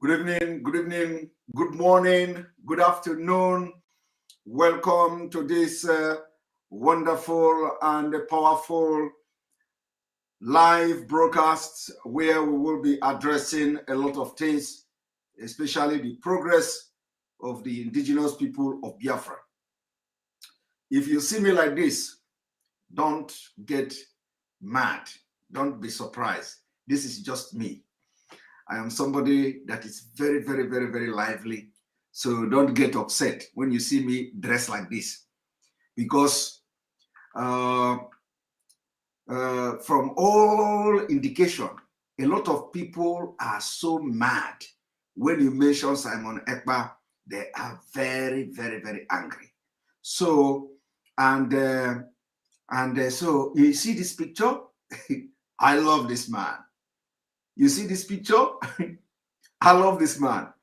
Good evening, good morning, good afternoon. Welcome to this wonderful and powerful live broadcast where we will be addressing a lot of things, especially the progress of the indigenous people of Biafra. If you see me like this, don't get mad. Don't be surprised. This is just me. I am somebody that is very, very, very, very lively. So don't get upset when you see me dressed like this. Because from all indication, a lot of people are so mad. When you mention Simon Ekpa, they are very, very, very angry. So, so you see this picture? I love this man. You see this picture? I love this man.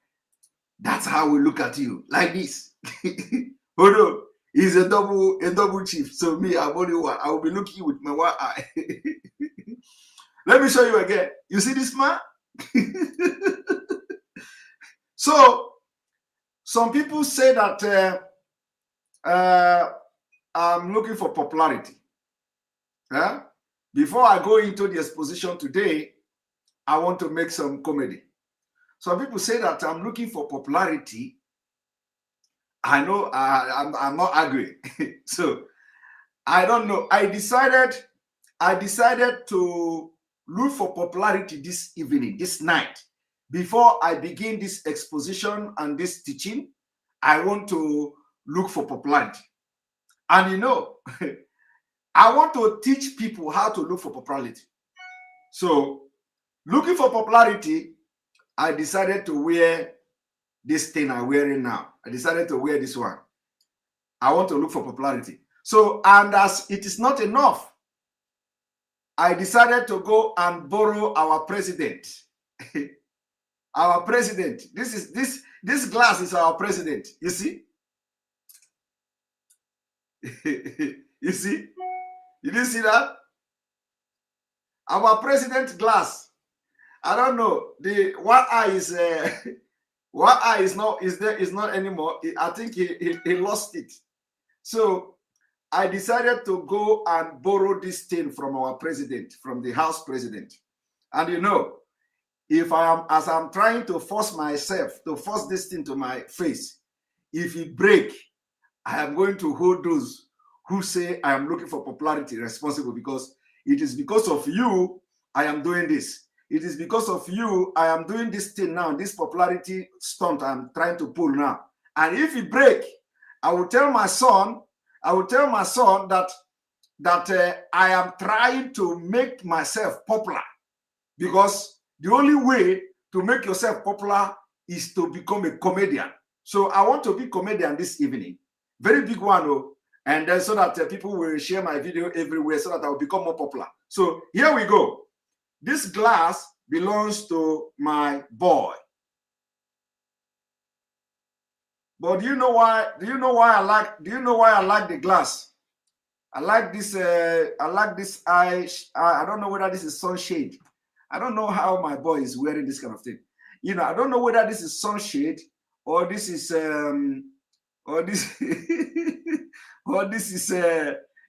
That's how we look at you, like this. Oh no, he's a double chief. So me, I'm only one. I will be looking with my one eye. Let me show you again. You see this man? So some people say that I'm looking for popularity. Before I go into the exposition today, I want to make some comedy. Some people say that I'm looking for popularity. I know I'm not arguing. So I don't know. I decided to look for popularity this evening, this night. Before I begin this exposition and this teaching, I want to look for popularity. And you know, I want to teach people how to look for popularity. So looking for popularity, I decided to wear this thing I'm wearing now. I decided to wear this one. I want to look for popularity. So, and as it is not enough, I decided to go and borrow our president. Our president. This glass is our president. You see? You see? You didn't see that? Our president glass. I don't know. The one eye is one eye is not anymore. I think he lost it. So I decided to go and borrow this thing from our president, from the house president. And you know, as I'm trying to force myself to force this thing to my face, if it break, I am going to hold those who say I am looking for popularity responsible, because it is because of you I am doing this. It is because of you I am doing this thing now, this popularity stunt I'm trying to pull now. And if it break, I will tell my son that I am trying to make myself popular, because the only way to make yourself popular is to become a comedian. So I want to be comedian this evening, very big one, and then so that people will share my video everywhere, so that I will become more popular. So here we go. This glass belongs to my boy. But do you know why I like the glass? I like this eye. I don't know whether this is sunshade. I don't know how my boy is wearing this kind of thing. You know, I don't know whether this is sunshade or this is or this or this is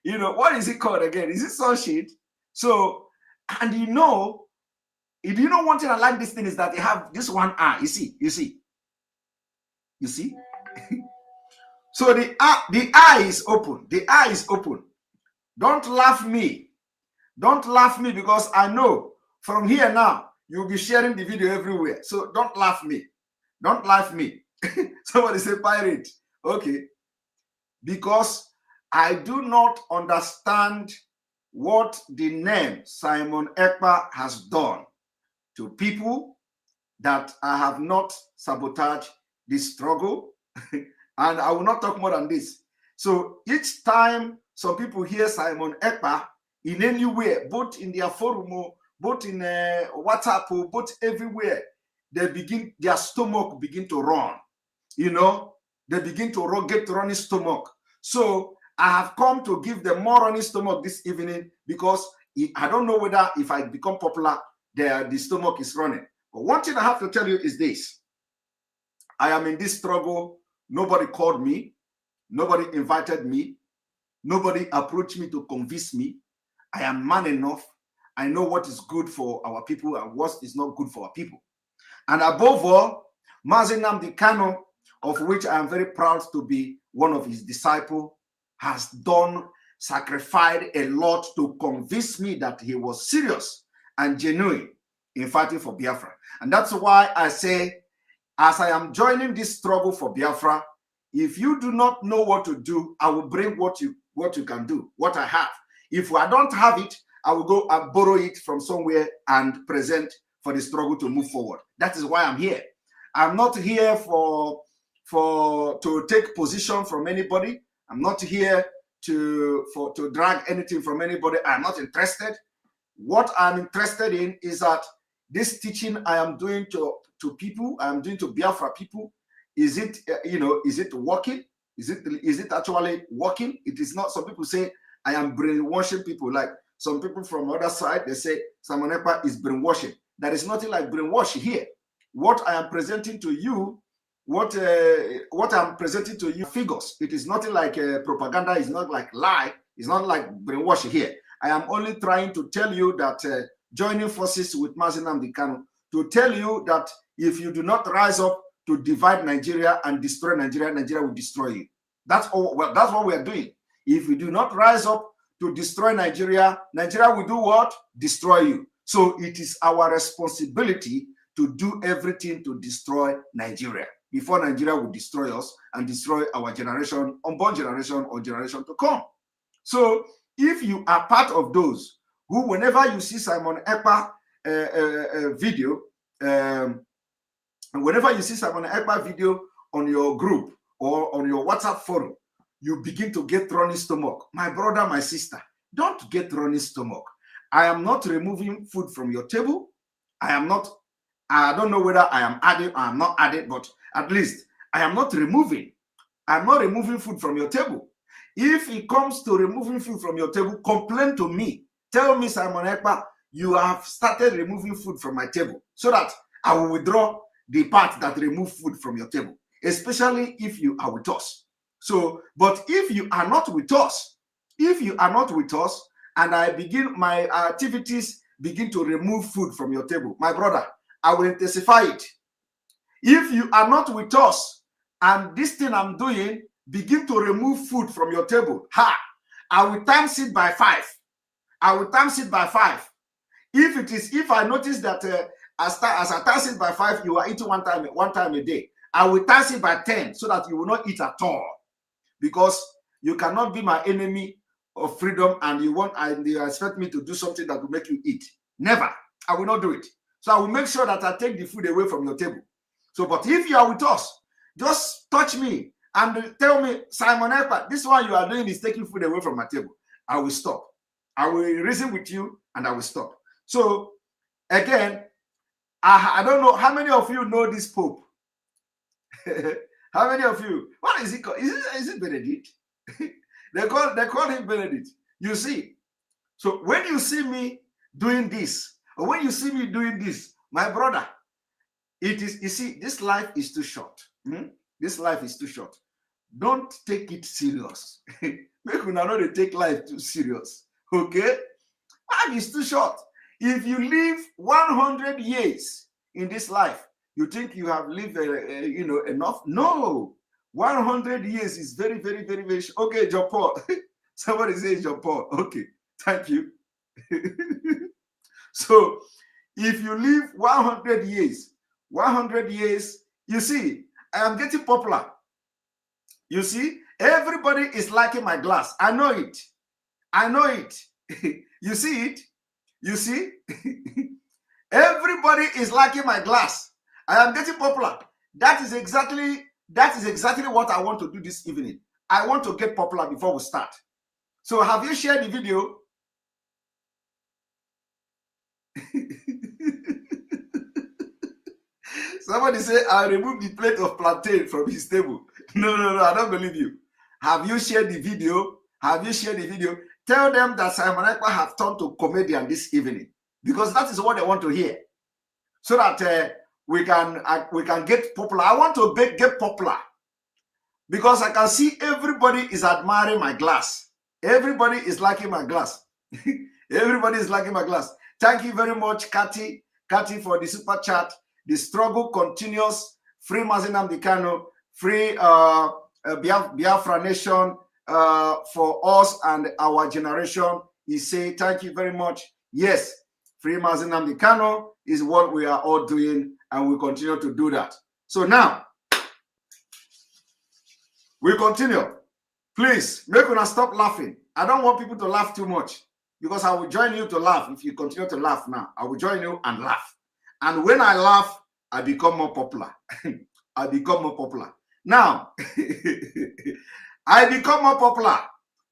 you know, what is it called again? Is it sunshade? So, and you know one thing I like this thing is that they have this one eye. You see. So the eye is open. The eye is open. Don't laugh me. Don't laugh me, because I know from here now you'll be sharing the video everywhere. So don't laugh me. Don't laugh me. Somebody say pirate. Okay. Because I do not understand what the name Simon Ekpa has done to people that I have not sabotaged this struggle. And I will not talk more than this. So each time some people hear Simon Ekpa in anywhere, both in their forum, both in WhatsApp, both everywhere, their stomach begin to run. You know, they begin to get running stomach. So I have come to give them more running stomach this evening, because I don't know whether if I become popular, the stomach is running. But one thing I have to tell you is this. I am in this struggle. Nobody called me. Nobody invited me. Nobody approached me to convince me. I am man enough. I know what is good for our people and what is not good for our people. And above all, MAZI Nnamdi Kanu, of which I am very proud to be one of his disciples, has sacrificed a lot to convince me that he was serious and genuine in fighting for Biafra. And that's why I say, as I am joining this struggle for Biafra, if you do not know what to do, I will bring what you can do, what I have. If I don't have it, I will go and borrow it from somewhere and present for the struggle to move forward. That is why I'm here. I'm not here to take position from anybody. I'm not here to drag anything from anybody. I'm not interested. What I'm interested in is that this teaching I am doing to people, I am doing to Biafra people, is it is it working? Is it actually working? It is not. Some people say I am brainwashing people. Like some people from the other side, they say Simon Ekpa is brainwashing. There is nothing like brainwashing here. What I am presenting to you, what I'm presenting to you, figures. It is nothing like propaganda. It's not like lie. It's not like brainwashing here. I am only trying to tell you that joining forces with MAZI Nnamdi Kanu to tell you that if you do not rise up to divide Nigeria and destroy Nigeria, Nigeria will destroy you. That's all. Well, that's what we are doing. If we do not rise up to destroy Nigeria, Nigeria will do what? Destroy you. So it is our responsibility to do everything to destroy Nigeria before Nigeria will destroy us and destroy our generation, unborn generation or generation to come. So if you are part of those who, whenever you see Simon Ekpa video, whenever you see Simon Ekpa video on your group or on your WhatsApp forum, you begin to get running stomach. My brother, my sister, don't get running stomach. I am not removing food from your table. I don't know whether I am adding or I am not adding, but at least I am not removing. I'm not removing food from your table. If it comes to removing food from your table, complain to me. Tell me, Simon Ekpa, you have started removing food from my table so that I will withdraw the part that remove food from your table, especially if you are with us. So, but if you are not with us, and I begin my activities begin to remove food from your table, my brother, I will intensify it. If you are not with us and this thing I'm doing begin to remove food from your table, I will times it by 5. I will times it by 5. If I notice that as I times it by 5, you are eating one time a day, I will times it by 10 so that you will not eat at all. Because you cannot be my enemy of freedom and you expect me to do something that will make you eat. Never. I will not do it. So I will make sure that I take the food away from your table. So, but if you are with us, just touch me and tell me, Simon Ekpa, this one you are doing is taking food away from my table. I will stop. I will reason with you and I will stop. So, again, I don't know how many of you know this Pope. How many of you? What is he called? Is it Benedict? they call him Benedict. You see. So when you see me doing this, or when you see me doing this, my brother, it is, you see, this life is too short. This life is too short. Don't take it serious. Make you not take life too serious. Okay? Life is too short. If you live 100 years in this life, you think you have lived, enough? No. 100 years is very, very, very, very short. Okay, John Paul. Somebody says John Paul. Okay, thank you. So, if you live 100 years, you see, I am getting popular. You see, everybody is liking my glass. I know it. I know it. You see it? You see? Everybody is liking my glass. I am getting popular. That is exactly what I want to do this evening. I want to get popular before we start. So have you shared the video? Somebody say, I removed the plate of plantain from his table. No, I don't believe you. Have you shared the video? Have you shared the video? Tell them that Simon Ekpa have turned to comedian this evening. Because that is what they want to hear. So that we can get popular. I want to get popular because I can see everybody is admiring my glass. Everybody is liking my glass. Everybody is liking my glass. Thank you very much, Kathy, for the super chat. The struggle continues. Free MAZI Nnamdi Kanu, free Biafra nation for us and our generation. He say, thank you very much. Yes, free MAZI Nnamdi Kanu is what we are all doing, and we continue to do that. So now, we continue. Please, make una stop laughing. I don't want people to laugh too much because I will join you to laugh. If you continue to laugh now, I will join you and laugh. And when I laugh, I become more popular. I become more popular. Now, I become more popular.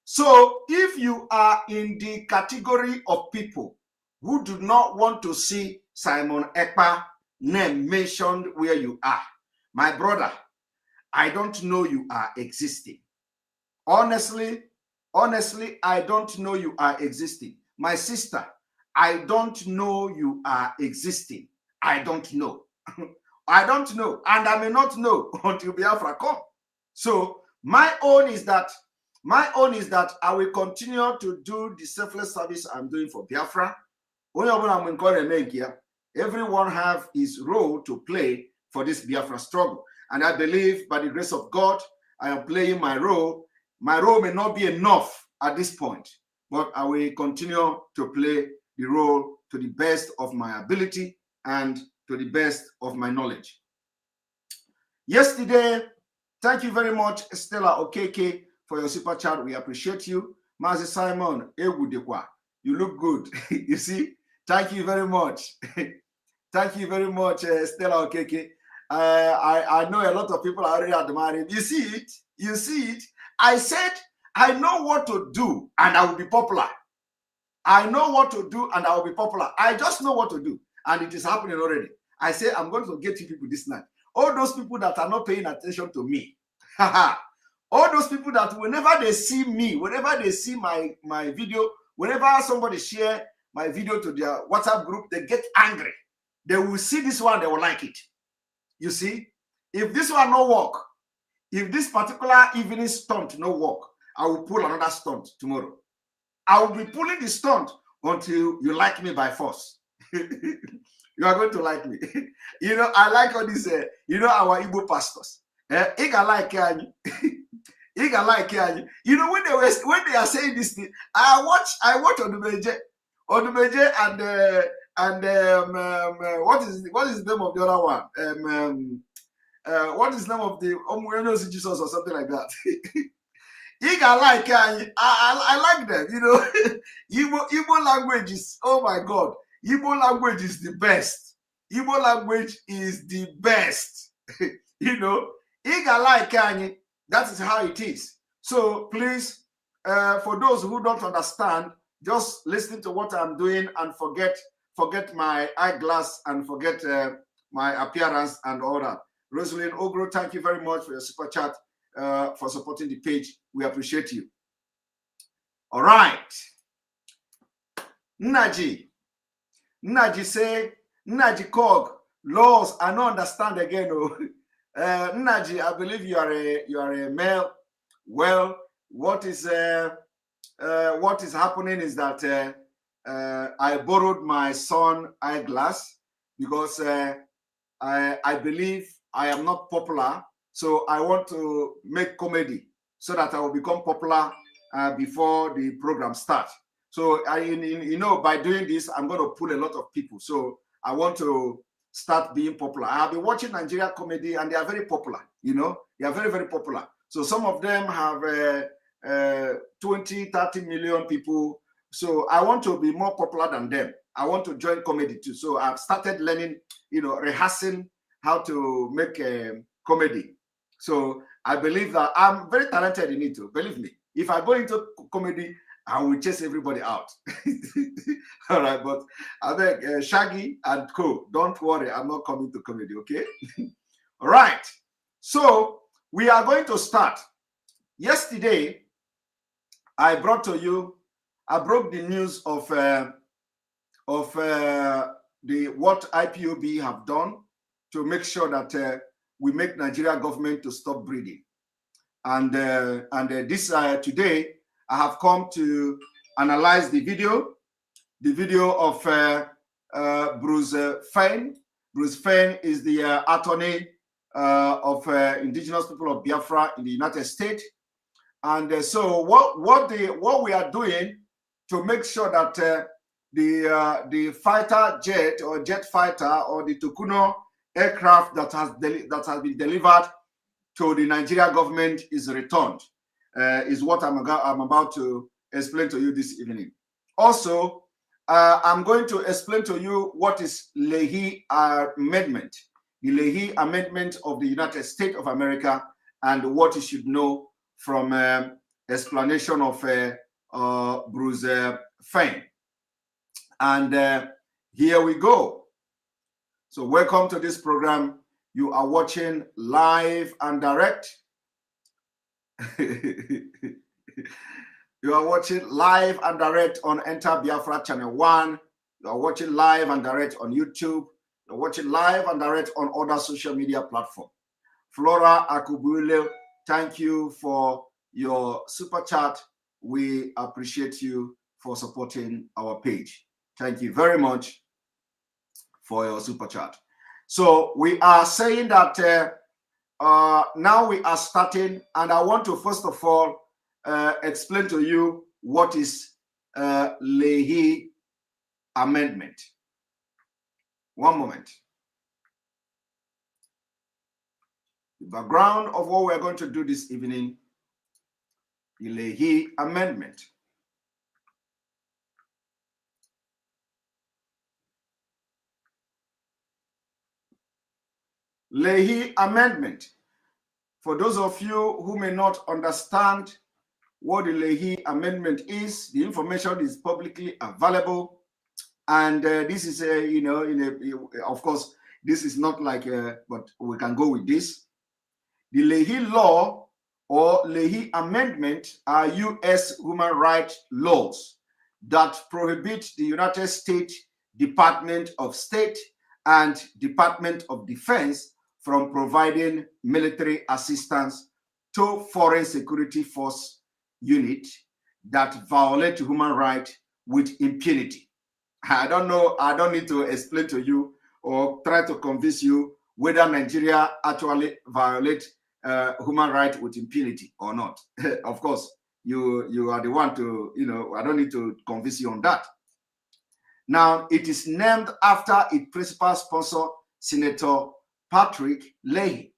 So if you are in the category of people who do not want to see Simon Ekpa name mentioned where you are, my brother, I don't know you are existing. Honestly, I don't know you are existing. My sister, I don't know you are existing. I don't know. I don't know. And I may not know until Biafra come. So my own is that I will continue to do the selfless service I'm doing for Biafra. Everyone have his role to play for this Biafra struggle. And I believe by the grace of God, I am playing my role. My role may not be enough at this point, but I will continue to play the role to the best of my ability and to the best of my knowledge. Yesterday, thank you very much, Stella Okeke, for your super chat. We appreciate you. MAZI Simon, you look good. You see? Thank you very much. Thank you very much, Stella Okeke. I know a lot of people are already admiring. You see it? You see it? I said, I know what to do and I will be popular. I know what to do and I will be popular. I just know what to do. And it is happening already. I say, I'm going to get you people this night. All those people that are not paying attention to me. All those people that whenever they see me, whenever they see my video, whenever somebody share my video to their WhatsApp group, they get angry. They will see this one, they will like it. You see, if this one no work, if this particular evening stunt no work, I will pull another stunt tomorrow. I will be pulling the stunt until you like me by force. You are going to like me. You know, I like all these, you know, our Igbo pastors. Iga like you know, when they are saying this thing, I watch Odumeje and what is the name of the other one? What is the name of the Jesus or something like that? I like them, you know. Igbo languages, oh my God. Igbo language is the best. Igbo language is the best. You know, that is how it is. So please, for those who don't understand, just listen to what I'm doing and forget my eyeglass and forget my appearance and all that. Rosalind Ogro, thank you very much for your super chat, for supporting the page. We appreciate you. All right. Naji say, Naji Kog, laws, I don't understand again. Oh. Naji, I believe you are a male. Well, what is happening is that I borrowed my son eyeglass because I believe I am not popular, so I want to make comedy so that I will become popular before the program starts. So you know, by doing this, I'm going to pull a lot of people. So I want to start being popular. I have been watching Nigeria comedy, and they are very popular. You know, they are very, very popular. So some of them have 20, 30 million people. So I want to be more popular than them. I want to join comedy too. So I've started learning, you know, rehearsing how to make comedy. So I believe that I'm very talented in it too. Believe me, if I go into comedy, I will chase everybody out. All right, but I beg Shaggy and Co. Don't worry, I'm not coming to comedy, okay? All right. So we are going to start. Yesterday, I broke the news of what IPOB have done to make sure that we make Nigeria government to stop breeding. And this today, I have come to analyze the video of Bruce Fein. Bruce Fein is the attorney of indigenous people of Biafra in the United States. And so what we are doing to make sure that the fighter jet or jet fighter or the Tukuno aircraft that has been delivered to the Nigeria government is returned is what I'm about to explain to you this evening. Also, I'm going to explain to you what is Leahy Amendment, the Leahy Amendment of the United States of America, and what you should know from explanation of Bruce Fein. And here we go. So welcome to this program. You are watching live and direct. You are watching live and direct on Enter Biafra Channel 1. You are watching live and direct on YouTube. You're watching live and direct on other social media platforms. Flora Akubule, thank you for your super chat. We appreciate you for supporting our page. Thank you very much for your super chat. So we are saying that now we are starting, and I want to first of all explain to you what is Leahy Amendment. One moment. The background of what we're going to do this evening, the Leahy Amendment. Leahy Amendment. For those of you who may not understand what the Leahy Amendment is, the information is publicly available, and this is of course, this is not like but we can go with this. The Leahy Law or Leahy Amendment are U.S. human rights laws that prohibit the United States Department of State and Department of Defense from providing military assistance to foreign security force units that violate human rights with impunity. I don't know, I don't need to explain to you or try to convince you whether Nigeria actually violates human rights with impunity or not. Of course, you are the one to, I don't need to convince you on that. Now, it is named after its principal sponsor, Senator Patrick Leahy.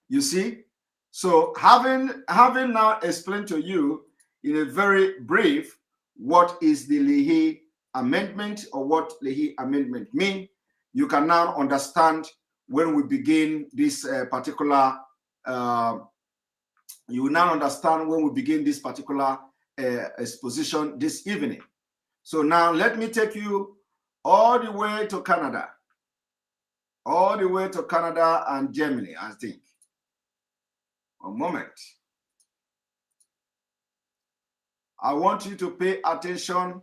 You see? So having now explained to you in a very brief what is the Leahy Amendment or what Leahy Amendment mean, you can now understand when we begin this particular you will now understand when we begin this particular exposition this evening. So now let me take you all the way to Canada. All the way to Canada and Germany, I think. One moment. I want you to pay attention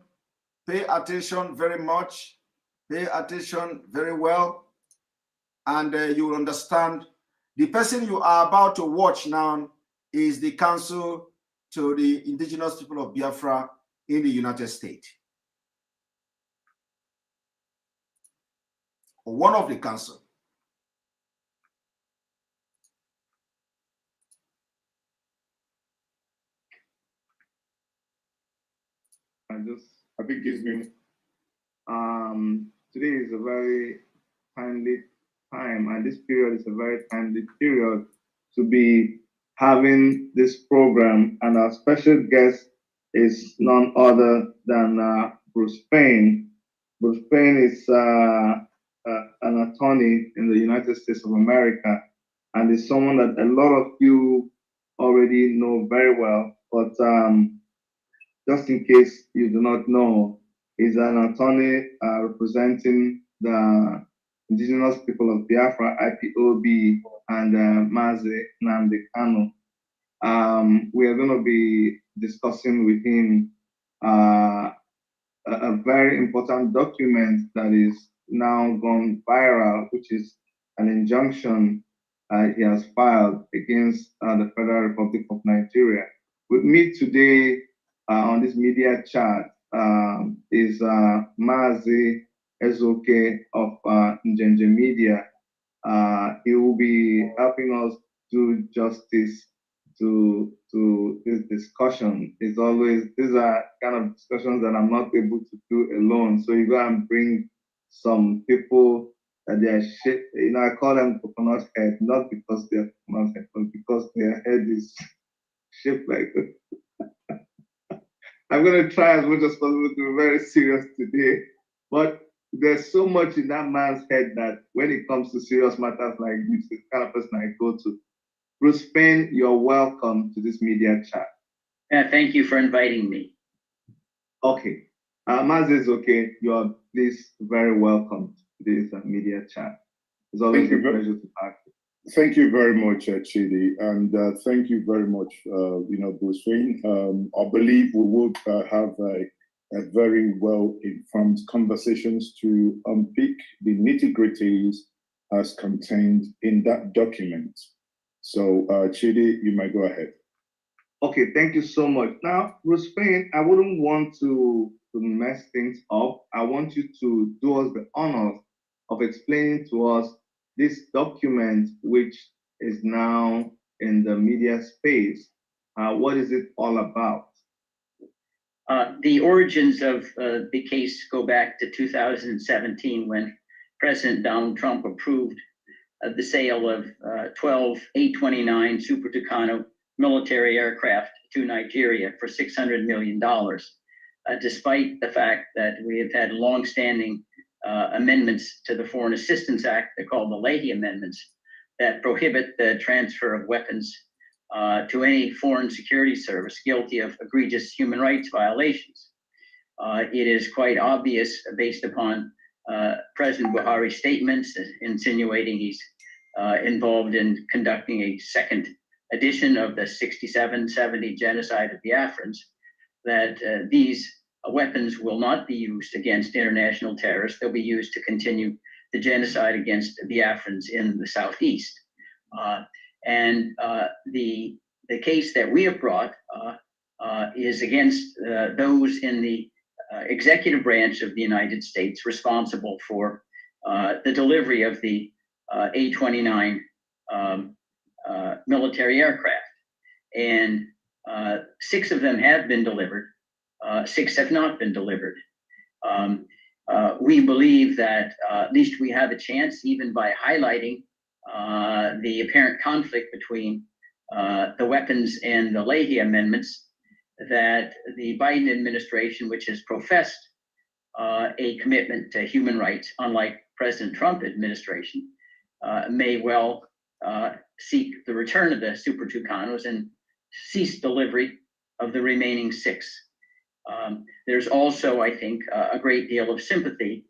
very much, pay attention very well, and you will understand. The person you are about to watch now is the Council to the Indigenous People of Biafra in the United States. Or one of the council. I think it's me. Today is a very timely time, and this period is a very timely period to be having this program. And our special guest is none other than Bruce Fein. Bruce Fein is an attorney in the United States of America, and is someone that a lot of you already know very well. But just in case you do not know, he's an attorney representing the indigenous people of Biafra, IPOB, and MAZI Nnamdi Kanu. We are going to be discussing with him a very important document that is now gone viral, which is an injunction he has filed against the Federal Republic of Nigeria. With me today on this media chat is MAZI Ezoke of Njenje Media. He will be helping us do justice to this discussion. It's always, these are kind of discussions that I'm not able to do alone. So you go and bring some people that they are shaped, I call them coconut head, not because they're coconut head, but because their head is shaped like I'm going to try as much as possible to be very serious today, but there's so much in that man's head that when it comes to serious matters like this, the kind of person I go to. Bruce Fein, you're welcome to this media chat. Thank you for inviting me. Okay. MAZI is okay. You are please very welcome to this media chat. It's always a pleasure to have you. Thank you very much, Chidi, and thank you very much, Bruce Fein. I believe we will have a very well-informed conversations to unpick the nitty-gritties as contained in that document. So, Chidi, you might go ahead. Okay, thank you so much. Now, Bruce Fein, I wouldn't want to mess things up. I want you to do us the honor of explaining to us this document, which is now in the media space. What is it all about? The origins of the case go back to 2017 when President Donald Trump approved the sale of 12 A-29 Super Tucano military aircraft to Nigeria for $600 million, despite the fact that we have had longstanding amendments to the Foreign Assistance Act, they're called the Leahy Amendments, that prohibit the transfer of weapons to any foreign security service guilty of egregious human rights violations. It is quite obvious, based upon President Buhari's statements insinuating he's involved in conducting a second edition of the 67-70 genocide of Biafrans, that these weapons will not be used against international terrorists. They'll be used to continue the genocide against Biafrans in the Southeast. The case that we have brought is against those in the executive branch of the United States responsible for the delivery of the A-29 military aircraft. And 6 of them have been delivered. 6 have not been delivered. We believe that at least we have a chance, even by highlighting the apparent conflict between the weapons and the Leahy Amendments, that the Biden administration, which has professed a commitment to human rights, unlike President Trump administration, may well seek the return of the Super Tucanos and cease delivery of the remaining 6. There's also, I think, a great deal of sympathy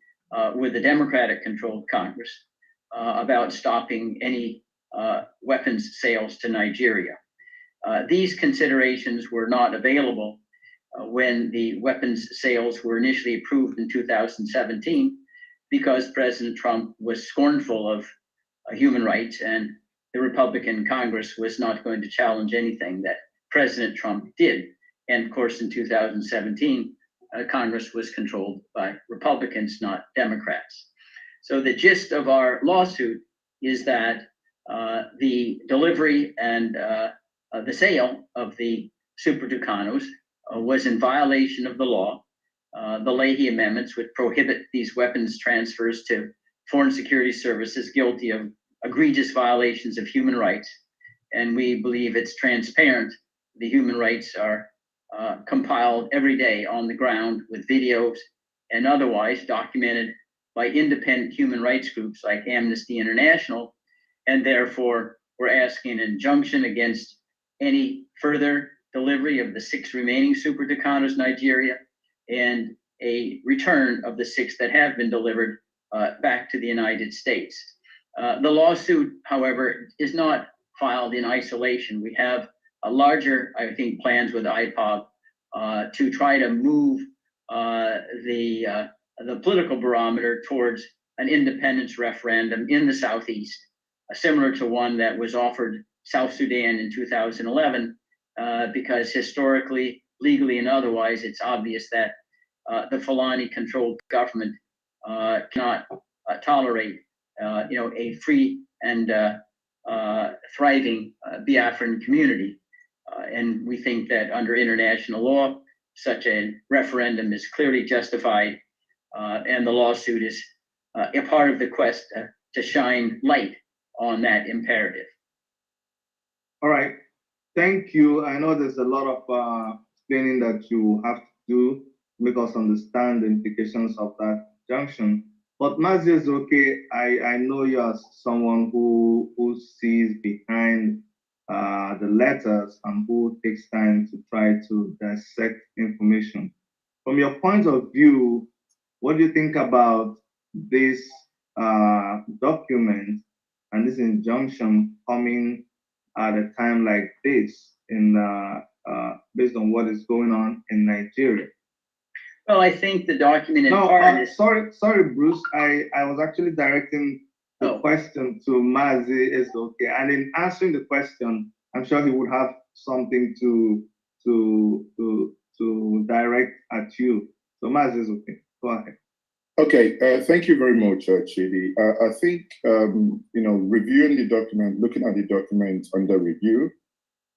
with the Democratic-controlled Congress about stopping any weapons sales to Nigeria. These considerations were not available when the weapons sales were initially approved in 2017, because President Trump was scornful of human rights, and the Republican Congress was not going to challenge anything that President Trump did. And of course, in 2017, Congress was controlled by Republicans, not Democrats. So the gist of our lawsuit is that the delivery and the sale of the Super Tucanos was in violation of the law. The Leahy Amendments would prohibit these weapons transfers to foreign security services guilty of egregious violations of human rights. And we believe it's transparent. The human rights are compiled every day on the ground with videos and otherwise documented by independent human rights groups like Amnesty International. And therefore, we're asking an injunction against any further delivery of the 6 remaining Super Tucanos Nigeria, and a return of the 6 that have been delivered back to the United States. The lawsuit, however, is not filed in isolation. We have a larger, I think, plans with IPOB to try to move the political barometer towards an independence referendum in the Southeast, similar to one that was offered South Sudan in 2011, because historically, legally, and otherwise, it's obvious that the Fulani-controlled government cannot tolerate, a free and thriving Biafran community. And we think that under international law, such a referendum is clearly justified, and the lawsuit is a part of the quest to shine light on that imperative. All right. Thank you. I know there's a lot of explaining that you have to do to make us understand the implications of that junction. But MAZI is okay. I know you are someone who sees behind the letters and who takes time to try to dissect information. From your point of view, what do you think about this document and this injunction coming at a time like this, in based on what is going on in Nigeria? Well, I think the document in part is... Sorry, Bruce. I was actually directing the question to MAZI is okay, and in answering the question, I'm sure he would have something to direct at you. So MAZI is okay. Go ahead. Okay, thank you very much, Chidi. I think reviewing the document, looking at the document under review,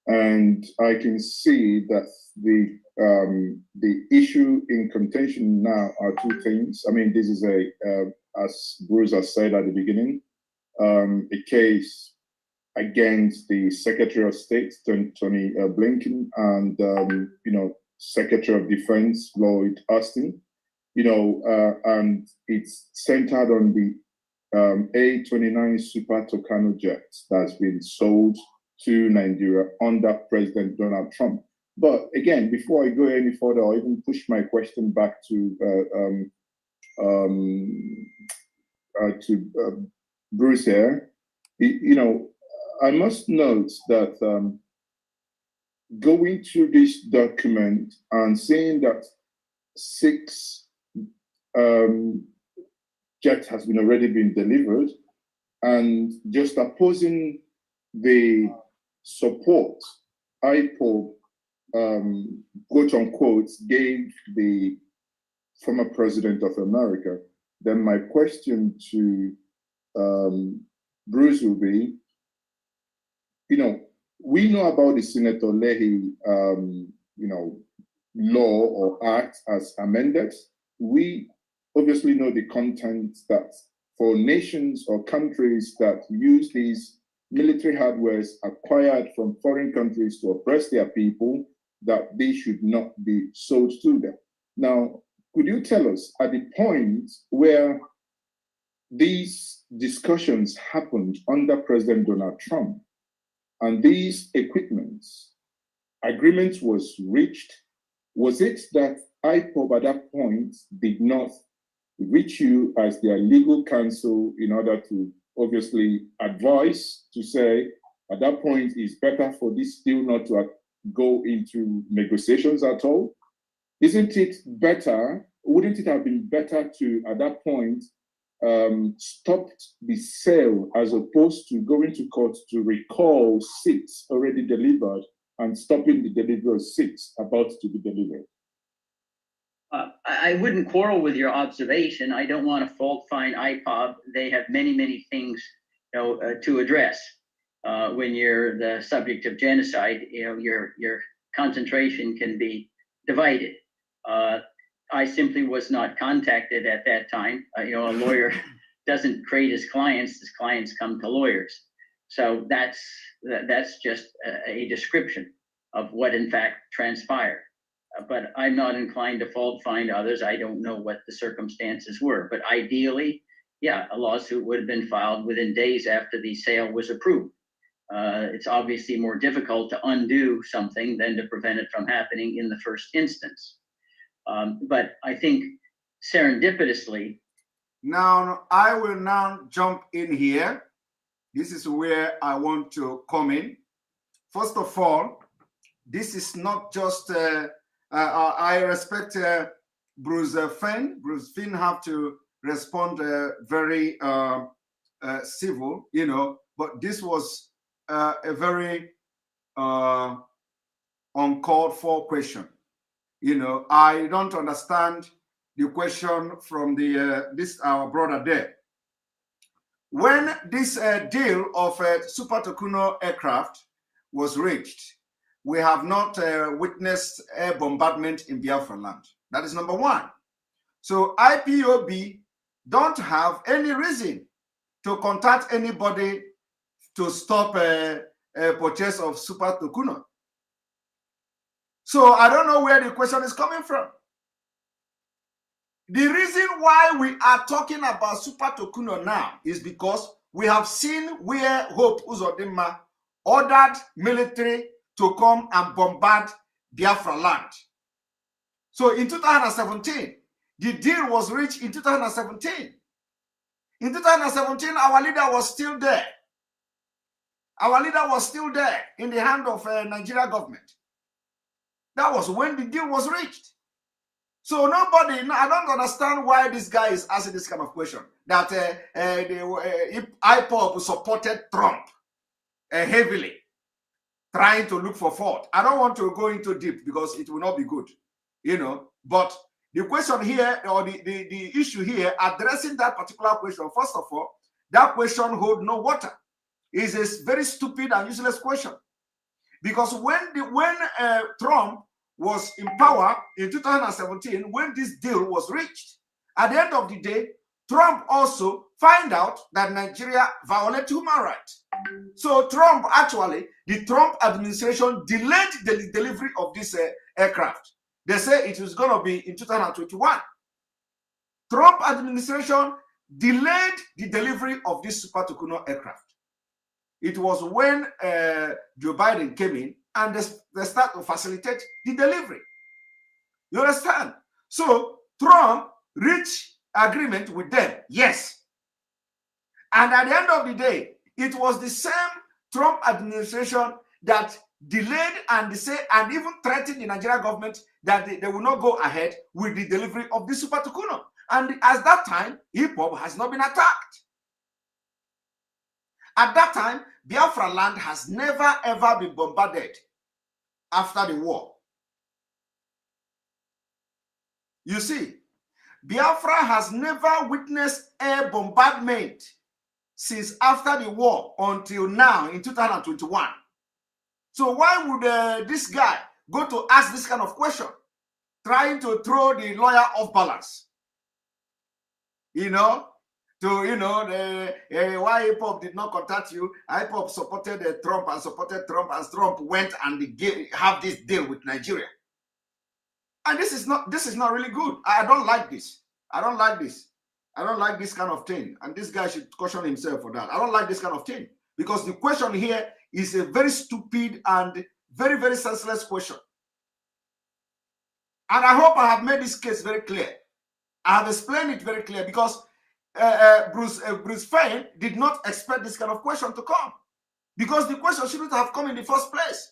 and I can see that the issue in contention now are two things. I mean, this is as Bruce has said at the beginning, a case against the Secretary of State, Tony Blinken, and Secretary of Defense, Lloyd Austin. And it's centered on the A-29 Super Tucano jet that's been sold to Nigeria under President Donald Trump. But again, before I go any further, I'll even push my question back to Bruce here. I must note that going through this document and seeing that 6 jet has already been delivered, and just opposing the support IPOB, quote unquote, gave the former president of America, then my question to Bruce will be, we know about the Senator Leahy, law or act as amended. We obviously know the content that for nations or countries that use these military hardwares acquired from foreign countries to oppress their people, that they should not be sold to them. Now, could you tell us at the point where these discussions happened under President Donald Trump and these equipments, agreement was reached, was it that IPOB at that point did not reach you as their legal counsel in order to obviously advise to say at that point it's better for this deal not to go into negotiations at all? Isn't it better, wouldn't it have been better to at that point stop the sale as opposed to going to court to recall 6 already delivered and stopping the delivery of 6 about to be delivered? I wouldn't quarrel with your observation. I don't want to fault find IPOB. They have many, many things to address. When you're the subject of genocide, your concentration can be divided. I simply was not contacted at that time. A lawyer doesn't create his clients come to lawyers. So that's just a description of what in fact transpired. But I'm not inclined to fault find others. I don't know what the circumstances were. But ideally, yeah, a lawsuit would have been filed within days after the sale was approved. It's obviously more difficult to undo something than to prevent it from happening in the first instance. But I think serendipitously. Now, I will now jump in here. This is where I want to come in. First of all, this is not just, I respect Bruce Fein. Bruce Fein have to respond very civil, you know, but this was a very uncalled for question. You know, I don't understand the question from the this our brother there. When this deal of Super Tucano aircraft was reached, we have not witnessed air bombardment in Biafra land. That is number one. So IPOB don't have any reason to contact anybody to stop a purchase of Super Tucano. So I don't know where the question is coming from. The reason why we are talking about Super Tucano now is because we have seen where Hope Uzodinma ordered military to come and bombard Biafra land. So in 2017, the deal was reached in 2017. In 2017, our leader was still there. Our leader was still there in the hand of Nigeria government. That was when the deal was reached. So nobody, I don't understand why this guy is asking this kind of question. That the IPOB supported Trump heavily, trying to look for fault. I don't want to go into deep because it will not be good, you know. But the question here, or the issue here, addressing that particular question, first of all, that question holds no water. It's a very stupid and useless question. Because when Trump was in power in 2017, when this deal was reached, at the end of the day, Trump also found out that Nigeria violated human rights. So Trump, actually, the Trump administration delayed the delivery of this aircraft. They say it was going to be in 2021. Trump administration delayed the delivery of this Super Tucano aircraft. It was when Joe Biden came in and they start to facilitate the delivery. You understand? So Trump reached agreement with them, yes. And at the end of the day, it was the same Trump administration that delayed and even threatened the Nigerian government that they will not go ahead with the delivery of the Super Tucano. And at that time, IPOB has not been attacked. At that time, Biafra land has never ever been bombarded after the war. You see, Biafra has never witnessed air bombardment since after the war until now in 2021. So why would this guy go to ask this kind of question, trying to throw the lawyer off balance? You know, why IPOB did not contact you? IPOB supported Trump and as Trump went and have this deal with Nigeria. And this is not really good. I don't like this. I don't like this. I don't like this kind of thing. And this guy should caution himself for that. I don't like this kind of thing. Because the question here is a very stupid and very, very senseless question. And I hope I have made this case very clear. I have explained it very clear because Bruce Fein did not expect this kind of question to come. Because the question shouldn't have come in the first place.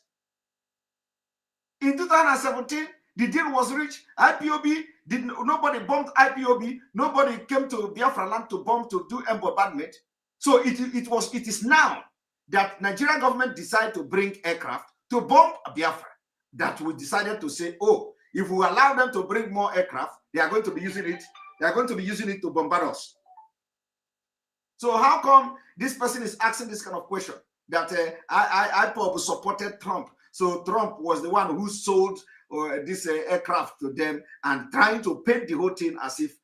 In 2017, the deal was reached. IPOB nobody bombed IPOB. Nobody came to Biafra land to bomb, to do bombardment. So it is now that Nigerian government decided to bring aircraft to bomb Biafra that we decided to say, oh, if we allow them to bring more aircraft, they are going to be using it. They are going to be using it to bombard us. So how come this person is asking this kind of question? That IPOB supported Trump. So Trump was the one who sold this aircraft to them and trying to paint the whole thing as if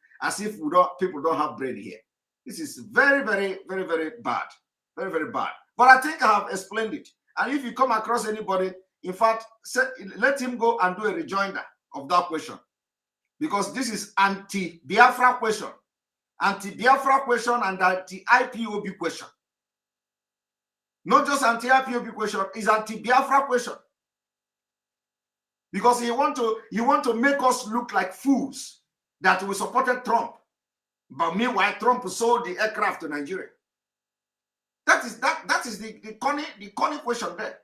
people don't have brain here. This is very, very, very, very bad. Very, very bad. But I think I have explained it. And if you come across anybody, in fact, let him go and do a rejoinder of that question. Because this is anti-Biafra question. Anti-Biafra question and anti-IPOB question. Not just anti-IPOB question, it's anti-Biafra question. Because he want to make us look like fools that we supported Trump. But meanwhile, Trump sold the aircraft to Nigeria. That is the corny question there.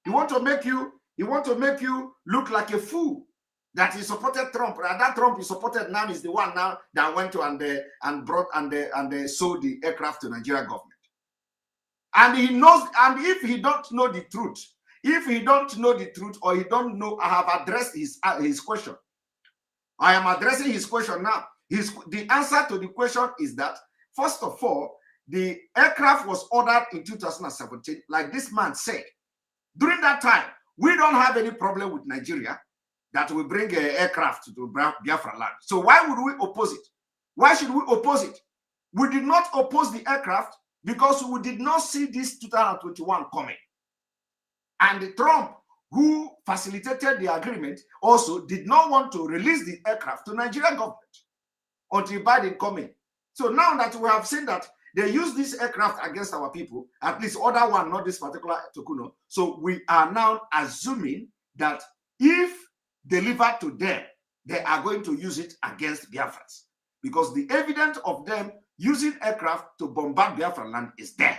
He want to make you look like a fool that he supported Trump. And that Trump he supported now is the one now that went to and brought and sold the aircraft to Nigeria government. And he knows, and if he don't know the truth, or he don't know, I have addressed his question. I am addressing his question now. The answer to the question is that, first of all, the aircraft was ordered in 2017, like this man said. During that time, we don't have any problem with Nigeria that will bring an aircraft to Biafra land. So why would we oppose it? Why should we oppose it? We did not oppose the aircraft because we did not see this 2021 coming. And Trump, who facilitated the agreement, also did not want to release the aircraft to Nigerian government until Biden coming. So now that we have seen that they use this aircraft against our people, at least other one, not this particular Tokuno. So we are now assuming that if delivered to them, they are going to use it against Biafrans, because the evidence of them using aircraft to bombard Biafra land is there.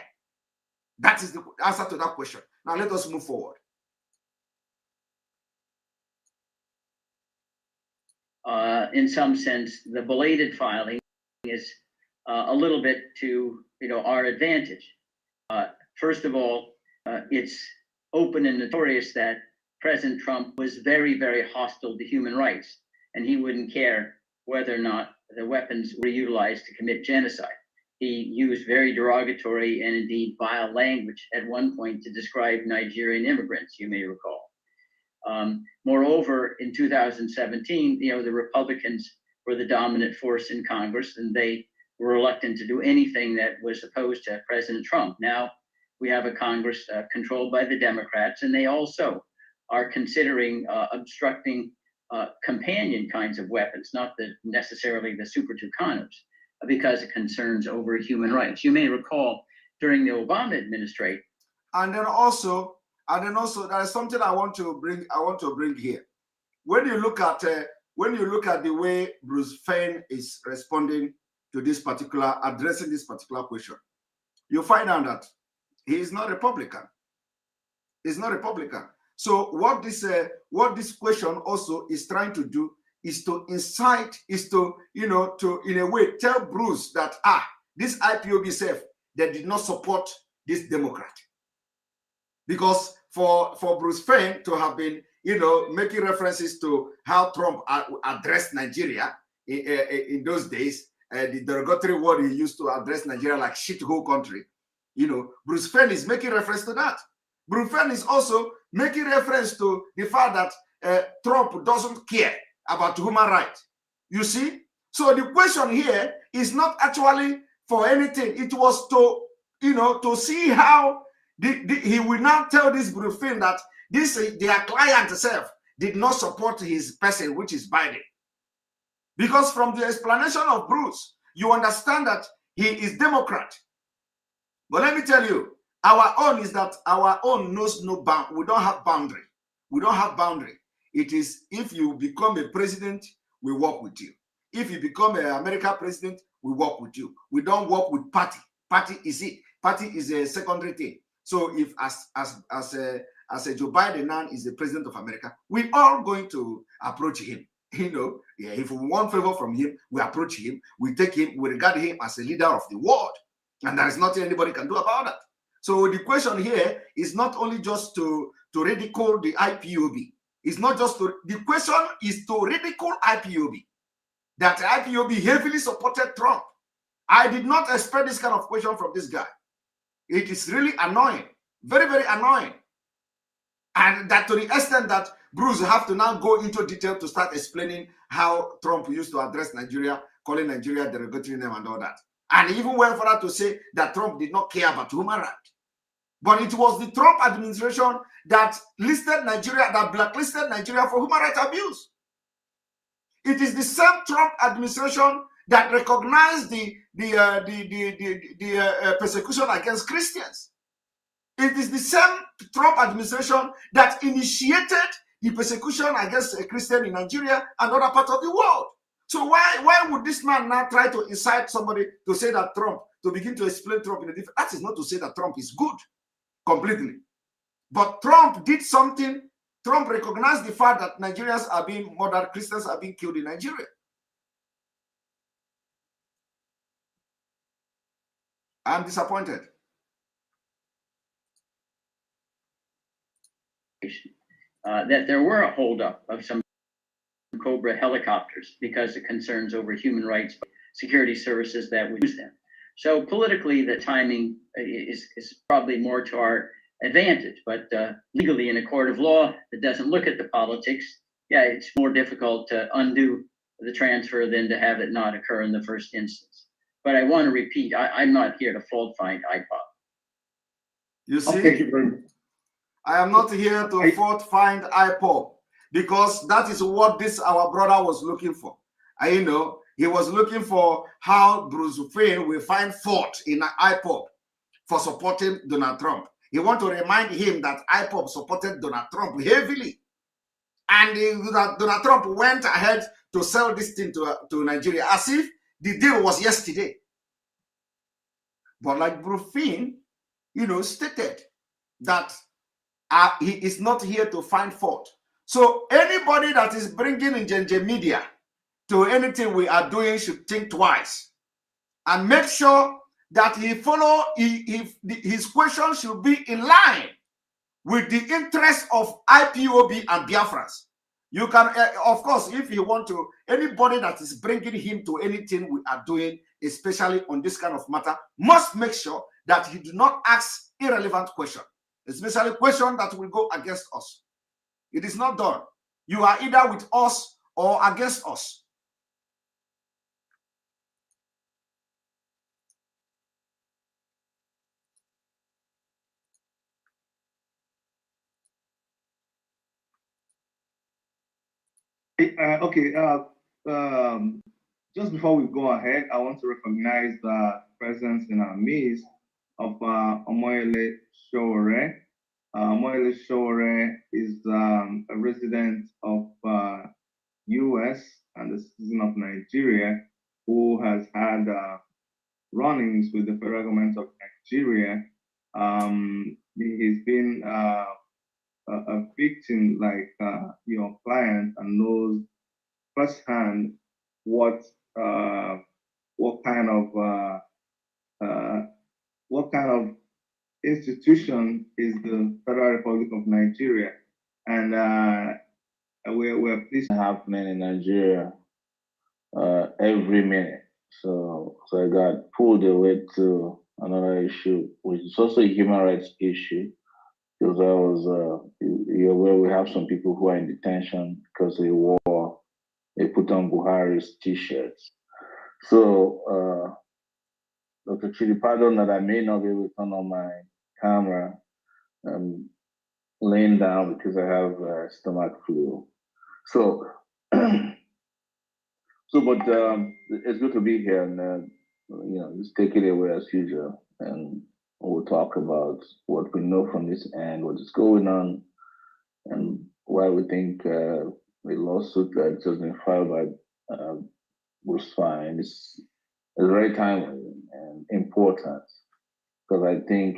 That is the answer to that question. Now let us move forward. In some sense, the belated filing is a little bit to our advantage. First of all, it's open and notorious that President Trump was very, very hostile to human rights, and he wouldn't care whether or not the weapons were utilized to commit genocide. He used very derogatory and indeed vile language at one point to describe Nigerian immigrants, you may recall. Moreover, in 2017, the Republicans were the dominant force in Congress, and they were reluctant to do anything that was opposed to President Trump. Now we have a Congress controlled by the Democrats, and they also are considering obstructing companion kinds of weapons, not necessarily the Super Tucanos, because of concerns over human rights. You may recall during the Obama administration. And then also there is something I want to bring here. When you look at the way Bruce Fein is responding to addressing this particular question, you find out that he is not Republican. He's not Republican. So what this question also is trying to do is to incite, to in a way tell Bruce that this IPOB self, they did not support this Democrat. Because for Bruce Fein to have been making references to how Trump addressed Nigeria in those days, the derogatory word he used to address Nigeria like shithole country, Bruce Fein is making reference to that. Bruce Fein is also making reference to the fact that Trump doesn't care about human rights. You see? So the question here is not actually for anything. It was to see how he will now tell this Bruce Fein that their client self did not support his person, which is Biden. Because from the explanation of Bruce, you understand that he is Democrat. But let me tell you, our own is that our own knows no bound. We don't have boundary. We don't have boundary. It is, if you become a president, we work with you. If you become an American president, we work with you. We don't work with party. Party is it. Party is a secondary thing. So if as a Joe Biden now is the president of America, we are going to approach him. If we want favor from him, we approach him. We take him. We regard him as a leader of the world, and there is nothing anybody can do about that. So the question here is not only just to ridicule the IPOB. It's not just the question is to ridicule IPOB. That IPOB heavily supported Trump. I did not expect this kind of question from this guy. It is really annoying, very, very annoying. And that to the extent that Bruce have to now go into detail to start explaining how Trump used to address Nigeria, calling Nigeria derogatory name and all that. And he even went further to say that Trump did not care about human rights. But it was the Trump administration that listed Nigeria, that blacklisted Nigeria for human rights abuse. It is the same Trump administration that recognized the persecution against Christians. It is the same Trump administration that initiated the persecution against a Christian in Nigeria and other parts of the world. So why would this man now try to incite somebody to say that Trump, to begin to explain Trump in a different? That is not to say that Trump is good completely. But Trump did something Trump recognized the fact that Nigerians are being murdered, Christians are being killed in Nigeria. I'm disappointed. That there were a holdup of some Cobra helicopters because of concerns over human rights by security services that would use them. So politically, the timing is probably more to our advantage, but legally in a court of law that doesn't look at the politics, yeah, it's more difficult to undo the transfer than to have it not occur in the first instance. But I want to repeat, I'm not here to fault find IPOB. You see, Okay. I am not here to fault find IPOB, because that is what this our brother was looking for. And you know, he was looking for how Bruce Fein will find fault in IPOB for supporting Donald Trump. He want to remind him that IPOB supported Donald Trump heavily. And Donald Trump went ahead to sell this thing to Nigeria as if the deal was yesterday. But like Bruce Fein, you know, stated that he is not here to find fault. So anybody that is bringing in JJ Media to anything we are doing should think twice and make sure that he follow, his question should be in line with the interest of IPOB and Biafrans. You can, of course, if you want to, anybody that is bringing him to anything we are doing, especially on this kind of matter, must make sure that he do not ask irrelevant questions, especially questions that will go against us. It is not done. You are either with us or against us. Just before we go ahead, I want to recognize the presence in our midst of Omoyele Sowore. Omoyele Sowore is a resident of US and a citizen of Nigeria who has had run-ins with the federal government of Nigeria. He's been a victim like your client and knows firsthand what kind of institution is the Federal Republic of Nigeria, and we're pleased happening in Nigeria every minute. So I got pulled away to another issue, which is also a human rights issue. Because I was, you're aware we have some people who are in detention because they put on Buhari's t-shirts. So, Dr. Chidi, pardon that I may not be able to turn on my camera. I'm laying down because I have stomach flu. So, but it's good to be here, and you know, just take it away as usual, and we'll talk about what we know from this end, what is going on, and why we think the lawsuit that has been filed by Bruce Fein is very timely and important, because I think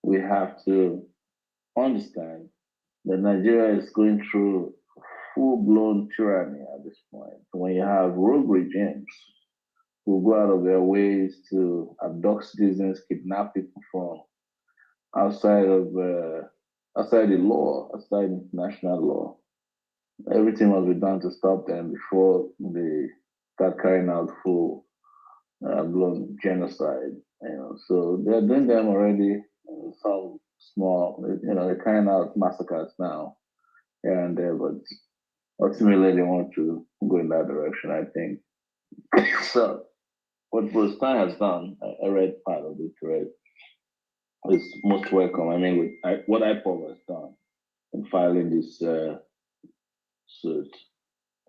we have to understand that Nigeria is going through full-blown tyranny at this point. When you have rogue regimes who go out of their ways to abduct citizens, kidnap people from outside the law, outside international law, everything must be done to stop them before they start carrying out full-blown genocide. You know, so they're doing them already. Some small, you know, they're carrying out massacres now here and there, but ultimately they want to go in that direction, I think. So what Bruce Fein has done, I read part of it, right? Is most welcome. I mean, what IPOB has done in filing this suit.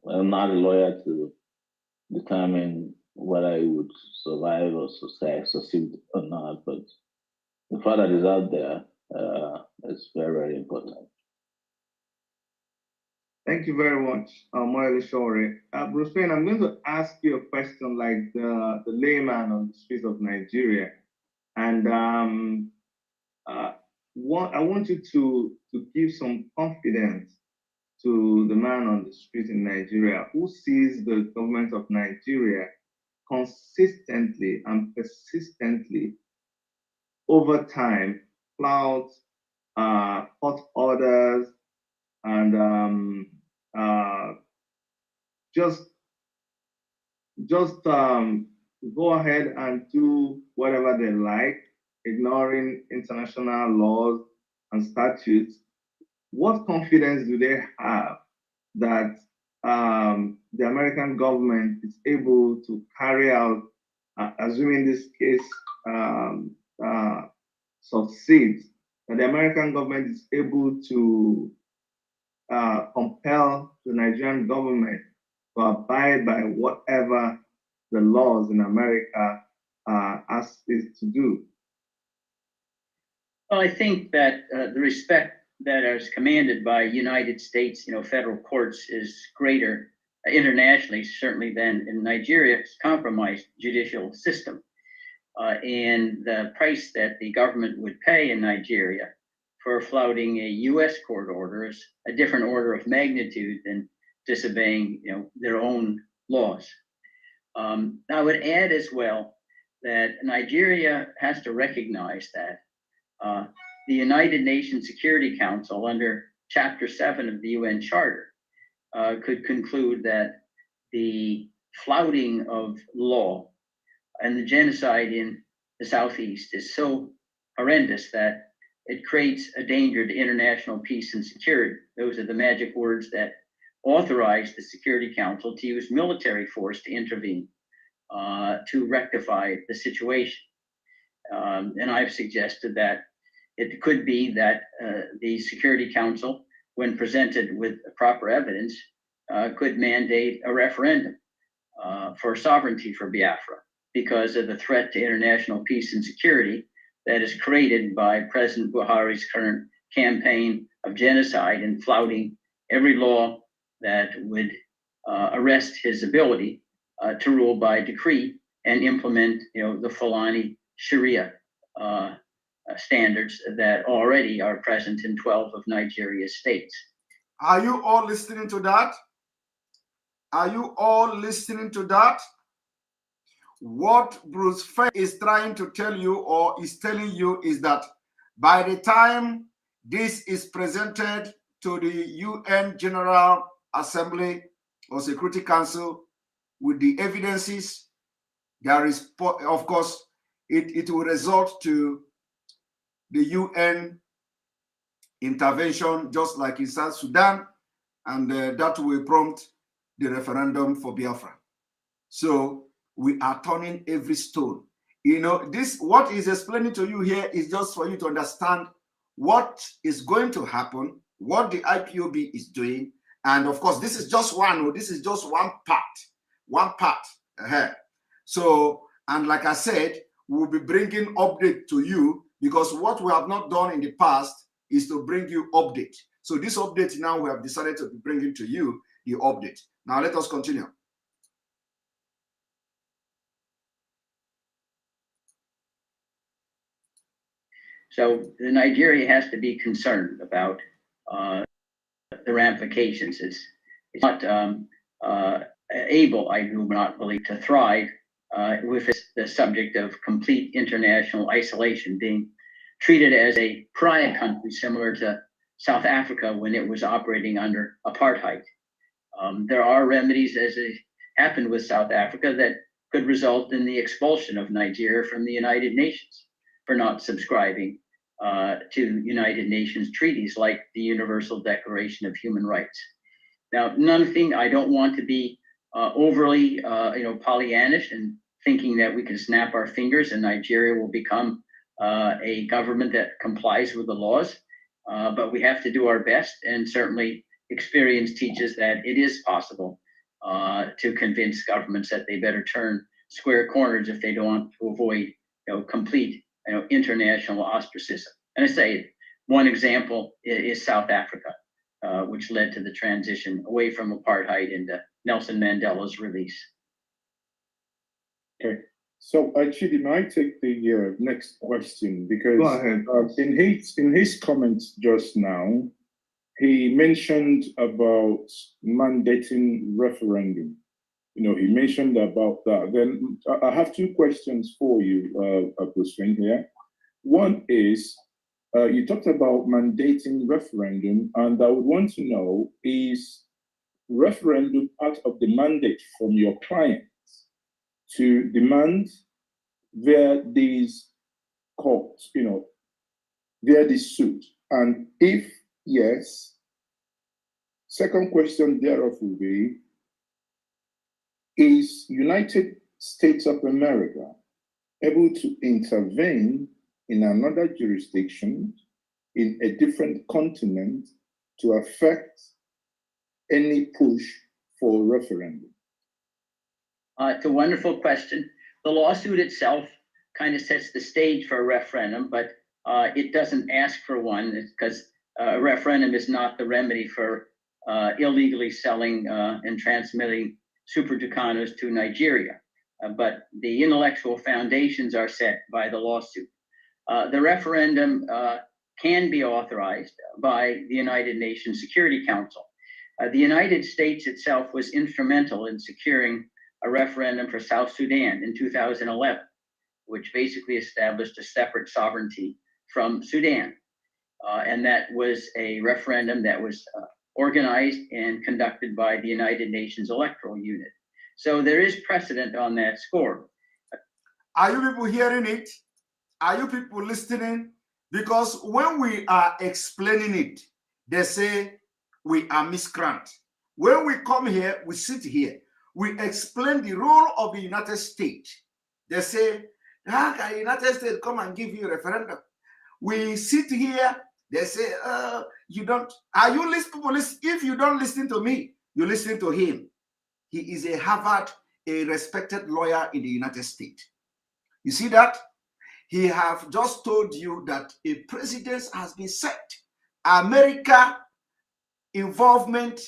I'm not a lawyer to determine whether it would survive or succeed or not, but the fact that it's out there is very, very important. Thank you very much, Moyle Shore. Bruce Fein, I'm going to ask you a question like the layman on the streets of Nigeria. And I want you to to give some confidence to the man on the street in Nigeria who sees the government of Nigeria consistently and persistently over time flout court orders and just go ahead and do whatever they like, ignoring international laws and statutes. What confidence do they have that the American government is able to carry out, assuming this case succeeds, that the American government is able to compel the Nigerian government to abide by whatever the laws in America ask it to do? Well, I think that the respect that is commanded by United States, federal courts is greater internationally, certainly than in Nigeria's compromised judicial system. And the price that the government would pay in Nigeria for flouting a U.S. court order is a different order of magnitude than disobeying, their own laws. I would add as well that Nigeria has to recognize that the United Nations Security Council, under Chapter 7 of the UN Charter, could conclude that the flouting of law and the genocide in the Southeast is so horrendous that it creates a danger to international peace and security. Those are the magic words that authorize the Security Council to use military force to intervene to rectify the situation. And I've suggested that it could be that the Security Council, when presented with proper evidence, could mandate a referendum for sovereignty for Biafra because of the threat to international peace and security that is created by President Buhari's current campaign of genocide and flouting every law that would arrest his ability to rule by decree and implement, the Fulani Sharia standards that already are present in 12 of Nigeria's states. Are you all listening to that? Are you all listening to that? What Bruce Fein is trying to tell you or is telling you is that by the time this is presented to the UN General Assembly or Security Council with the evidences, there is, of course, it will result to the UN intervention, just like in South Sudan, and that will prompt the referendum for Biafra. So we are turning every stone. This, what is explaining to you here is just for you to understand what is going to happen, what the IPOB is doing, and of course, this is just one part. So, and like I said, we'll be bringing update to you because what we have not done in the past is to bring you update. So this update now we have decided to be bringing to you the update. Now let us continue. So Nigeria has to be concerned about the ramifications. It's not able, I do not believe, to thrive with the subject of complete international isolation, being treated as a pariah country similar to South Africa when it was operating under apartheid. There are remedies, as it happened with South Africa, that could result in the expulsion of Nigeria from the United Nations for not subscribing to United Nations treaties like the Universal Declaration of Human Rights. Now, I don't want to be overly, Pollyannish and thinking that we can snap our fingers and Nigeria will become a government that complies with the laws. But we have to do our best, and certainly experience teaches that it is possible to convince governments that they better turn square corners if they don't want to avoid, complete, international ostracism. And I say one example is South Africa, which led to the transition away from apartheid into Nelson Mandela's release. Okay, So actually, may I take the next question? Because Go ahead. In his comments just now, he mentioned about mandating referendum. You know, he mentioned about that. Then I have two questions for you, Fein, here. One is, you talked about mandating referendum, and I would want to know, is referendum part of the mandate from your clients to demand via these courts, you know, via this suit? And if yes, second question thereof will be, is United States of America able to intervene in another jurisdiction in a different continent to affect any push for referendum? It's a wonderful question. The lawsuit itself kind of sets the stage for a referendum, but it doesn't ask for one because a referendum is not the remedy for illegally selling and transmitting super tucanos to Nigeria. But the intellectual foundations are set by the lawsuit. The referendum can be authorized by the United Nations Security Council. The United States itself was instrumental in securing a referendum for South Sudan in 2011, which basically established a separate sovereignty from Sudan. And that was a referendum that was organized and conducted by the United Nations Electoral Unit. So there is precedent on that score. Are you people hearing it? Are you people listening? Because when we are explaining it, they say we are miscreant. When we come here, we sit here, we explain the role of the United States. They say, how can the United States come and give you a referendum? We sit here, they say, you don't, are you listening? If you don't listen to me, you listen to him. He is a Harvard, a respected lawyer in the United States. You see that? He have just told you that a precedent has been set. America involvement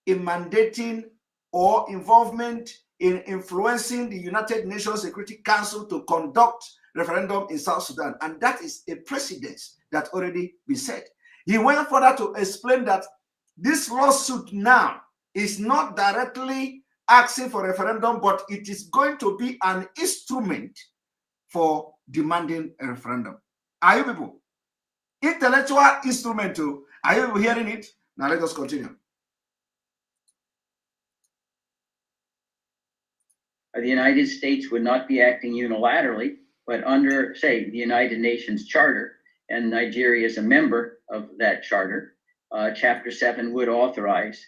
in mandating or involvement in influencing the United Nations Security Council to conduct referendum in South Sudan. And that is a precedent that already been set. He went further to explain that this lawsuit now is not directly asking for referendum, but it is going to be an instrument for demanding a referendum. Are you people? Intellectual instrument too. Are you people hearing it? Now let us continue. The United States would not be acting unilaterally, but under, say, the United Nations Charter, and Nigeria is a member of that charter, Chapter 7 would authorize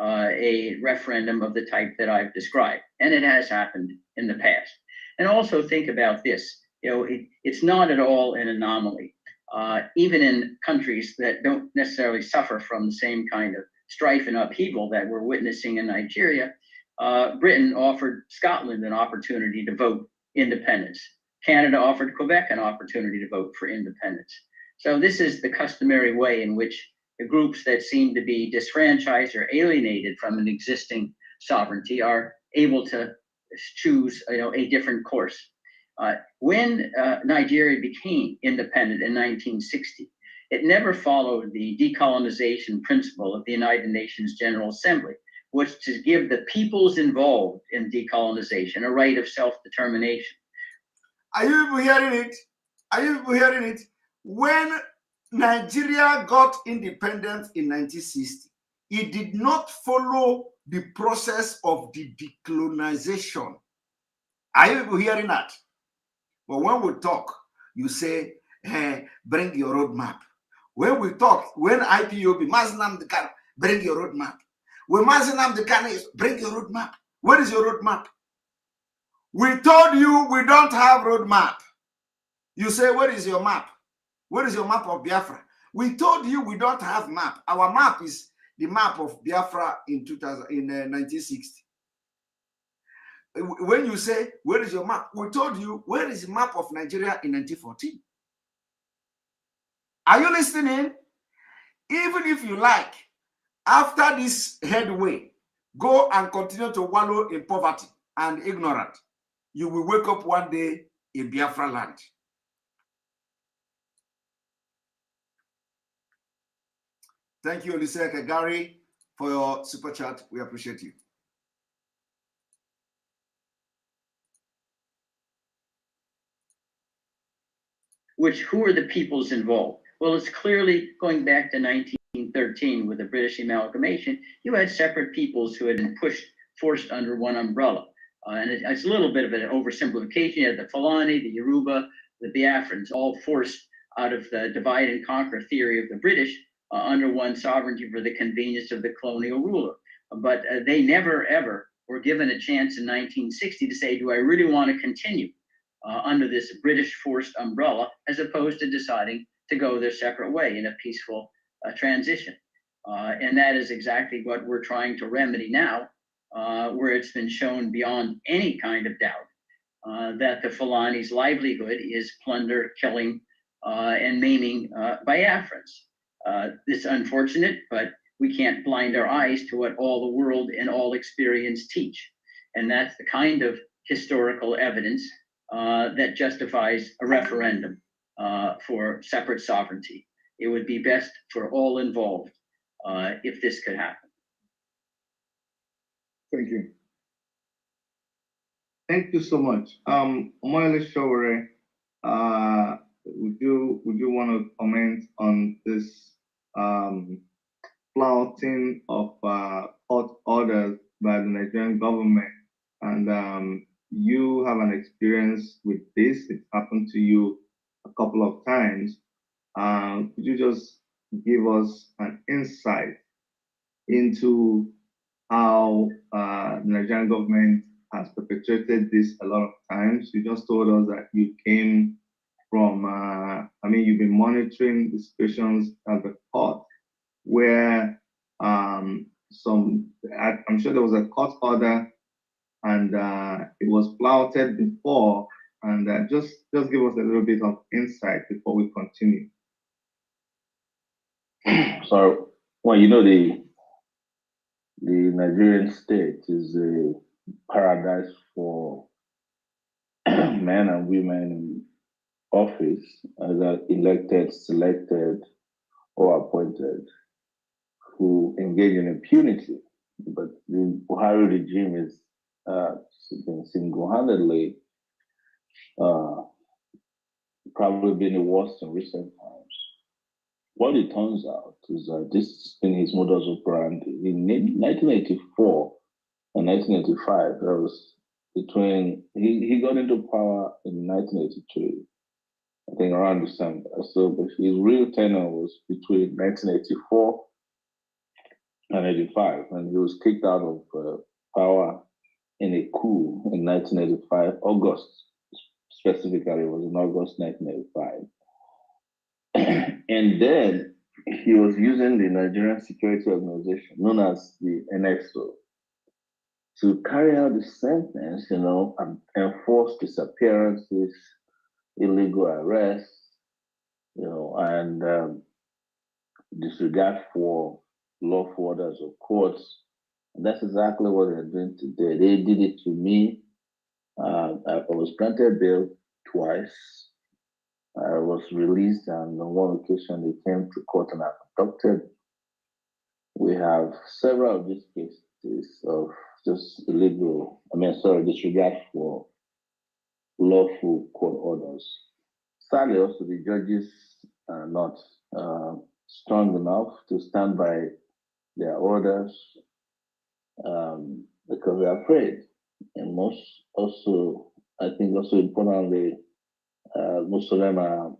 a referendum of the type that I've described. And it has happened in the past. And also think about this, you know, it's not at all an anomaly. Even in countries that don't necessarily suffer from the same kind of strife and upheaval that we're witnessing in Nigeria, Britain offered Scotland an opportunity to vote independence. Canada offered Quebec an opportunity to vote for independence. So this is the customary way in which the groups that seem to be disfranchised or alienated from an existing sovereignty are able to choose, you know, a different course. When Nigeria became independent in 1960, it never followed the decolonization principle of the United Nations General Assembly, which to give the peoples involved in decolonization a right of self-determination. Are you people hearing it? Are you people hearing it? When Nigeria got independence in 1960, it did not follow the process of the decolonization. Are you people hearing that? But when we talk, you say, hey, bring your roadmap. When we talk, when IPOB, MAZI, bring your roadmap. When MAZI, bring your roadmap. What is your roadmap? We told you we don't have roadmap. You say, what is your map? What is your map of Biafra? We told you we don't have map. Our map is the map of Biafra in 1960. When you say, where is your map? We told you, where is the map of Nigeria in 1914? Are you listening? Even if you like, after this headway, go and continue to wallow in poverty and ignorance. you will wake up one day in Biafra land. Thank you, Oliseka Gary, for your super chat. We appreciate you. Who are the peoples involved? Well, it's clearly going back to 1913 with the British amalgamation. You had separate peoples who had been forced under one umbrella. And it's a little bit of an oversimplification. You had the Fulani, the Yoruba, the Biafrans, all forced out of the divide and conquer theory of the British under one sovereignty for the convenience of the colonial ruler. But they never, ever were given a chance in 1960 to say, do I really want to continue under this British forced umbrella, as opposed to deciding to go their separate way in a peaceful transition. And that is exactly what we're trying to remedy now, where it's been shown beyond any kind of doubt that the Fulani's livelihood is plunder, killing, and maiming Biafrans. It's unfortunate, but we can't blind our eyes to what all the world and all experience teach. And that's the kind of historical evidence that justifies a referendum for separate sovereignty. It would be best for all involved if this could happen. Thank you. Thank you so much. Omoyele Sowore, would you want to comment on this flouting of court orders by the Nigerian government? And you have an experience with this. It happened to you a couple of times. Could you just give us an insight into how the Nigerian government has perpetrated this a lot of times? You just told us that you came from, you've been monitoring the situations at the court where I'm sure there was a court order and it was flouted before. And just give us a little bit of insight before we continue. So, well, you know, the Nigerian state is a paradise for men and women in office, either elected, selected, or appointed, who engage in impunity. But the Buhari regime is been single-handedly probably been the worst in recent times. What it turns out is that this has been his modus operandi. In 1984 and 1985, there was he got into power in 1983, I think around December. So but his real tenure was between 1984 and 85, and he was kicked out of power in a coup in 1985, August specifically, it was in August 1985. And then he was using the Nigerian Security Organization, known as the NXO, to carry out the same things, and enforce disappearances, illegal arrests, and disregard for lawful orders of courts. And that's exactly what they're doing today. They did it to me. I was granted bail twice. I was released, and on one occasion they came to court and abducted. We have several of these cases of just disregard for lawful court orders. Sadly, also the judges are not strong enough to stand by their orders because they're afraid. And I think also importantly, most of them are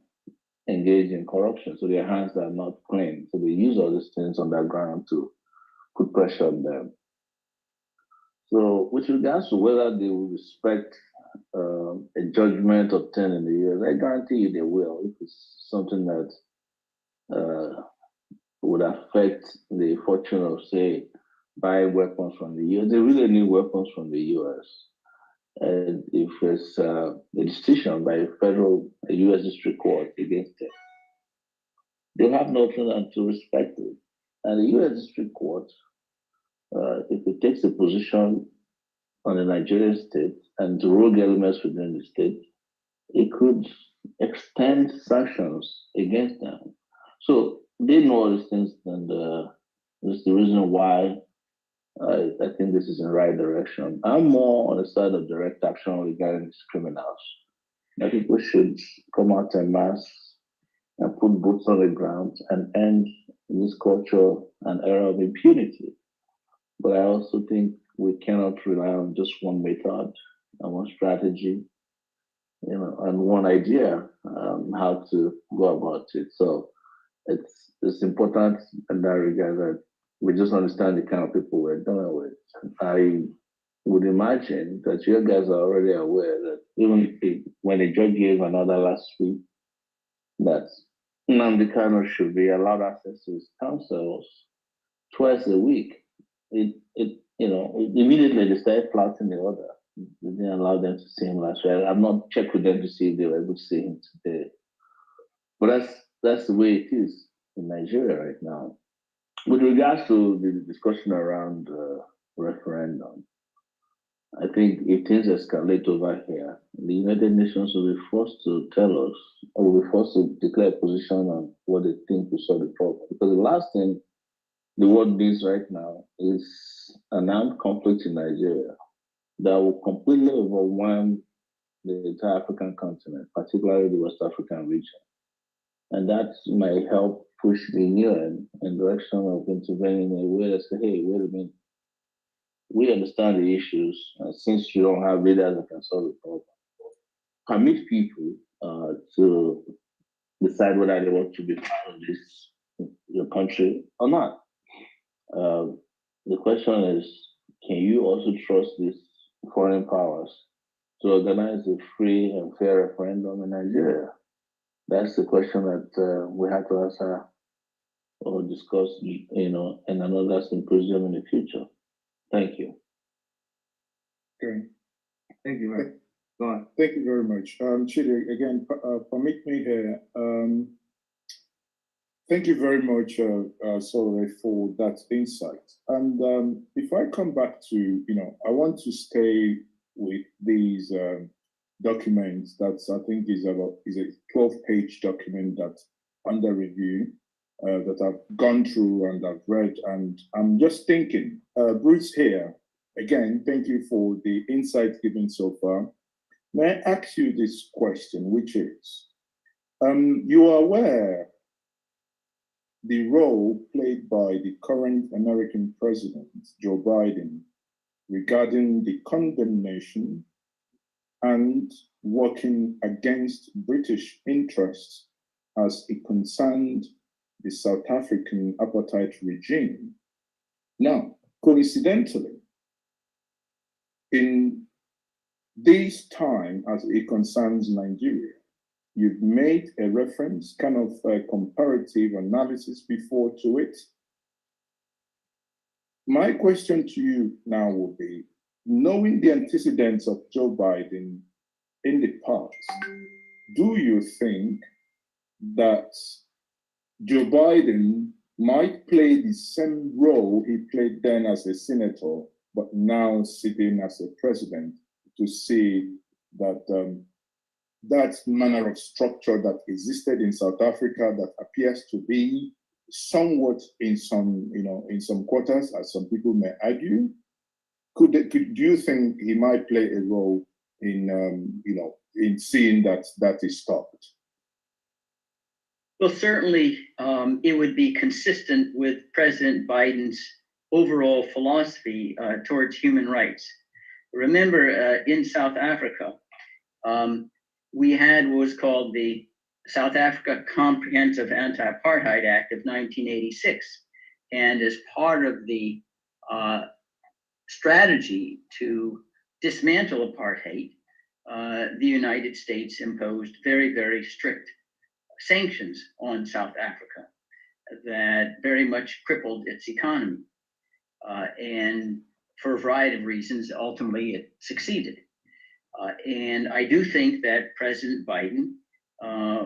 engaged in corruption, so their hands are not clean. So they use all these things on the ground to put pressure on them. So with regards to whether they will respect a judgment obtained in the US, I guarantee you they will. If it's something that would affect the fortune of, say, buying weapons from the US, they really need weapons from the US. And if it's a decision by a US district court against it, they'll have no option than to respect it. And the US district court, if it takes a position on the Nigerian state and to rogue elements within the state, it could extend sanctions against them. So they know all these things, and that's the reason why I think this is in the right direction. I'm more on the side of direct action regarding these criminals. I think we should come out en masse and put boots on the ground and end this culture and era of impunity. But I also think we cannot rely on just one method and one strategy, and one idea how to go about it. So it's important in that regard that we just understand the kind of people we're dealing with. I would imagine that you guys are already aware that even when the judge gave an order last week that Nnamdi Kanu should be allowed access to his counsels twice a week, immediately they started flouting the order. They didn't allow them to see him last week. I've not checked with them to see if they were able to see him today. But that's the way it is in Nigeria right now. With regards to the discussion around referendum, I think if things escalate over here, the United Nations will be forced to tell us, or will be forced to declare a position on what they think will solve the problem. Because the last thing the world needs right now is an armed conflict in Nigeria that will completely overwhelm the entire African continent, particularly the West African region. And that might help push the UN in the direction of intervening in a way that say, hey, wait a minute, we understand the issues, and since you don't have leaders that can solve the problem, permit people to decide whether they want to be part of this your country or not. The question is, can you also trust these foreign powers to organize a free and fair referendum in Nigeria? That's the question that we have to answer or discuss, in another symposium in the future. Thank you. Okay. Thank you, man. Go on. Thank you very much. Chidi, again, permit me here. Thank you very much, Solre, for that insight. And if I come back to, I want to stay with these documents that I think is a 12-page document that's under review, that I've gone through and I've read. And I'm just thinking, Bruce here, again, thank you for the insight given so far. May I ask you this question, which is, you are aware the role played by the current American president, Joe Biden, regarding the condemnation and working against British interests as it concerned the South African apartheid regime. Now, coincidentally, in this time as it concerns Nigeria, you've made a reference, kind of a comparative analysis before to it. My question to you now will be, knowing the antecedents of Joe Biden in the past, do you think that Joe Biden might play the same role he played then as a senator, but now sitting as a president, to see that that manner of structure that existed in South Africa that appears to be somewhat in some, in some quarters, as some people may argue, do you think he might play a role in, in seeing that is stopped? Well, certainly it would be consistent with President Biden's overall philosophy towards human rights. Remember, in South Africa, we had what was called the South Africa Comprehensive Anti-Apartheid Act of 1986. And as part of the strategy to dismantle apartheid, the United States imposed very, very strict sanctions on South Africa that very much crippled its economy. And for a variety of reasons, ultimately it succeeded. And I do think that President Biden,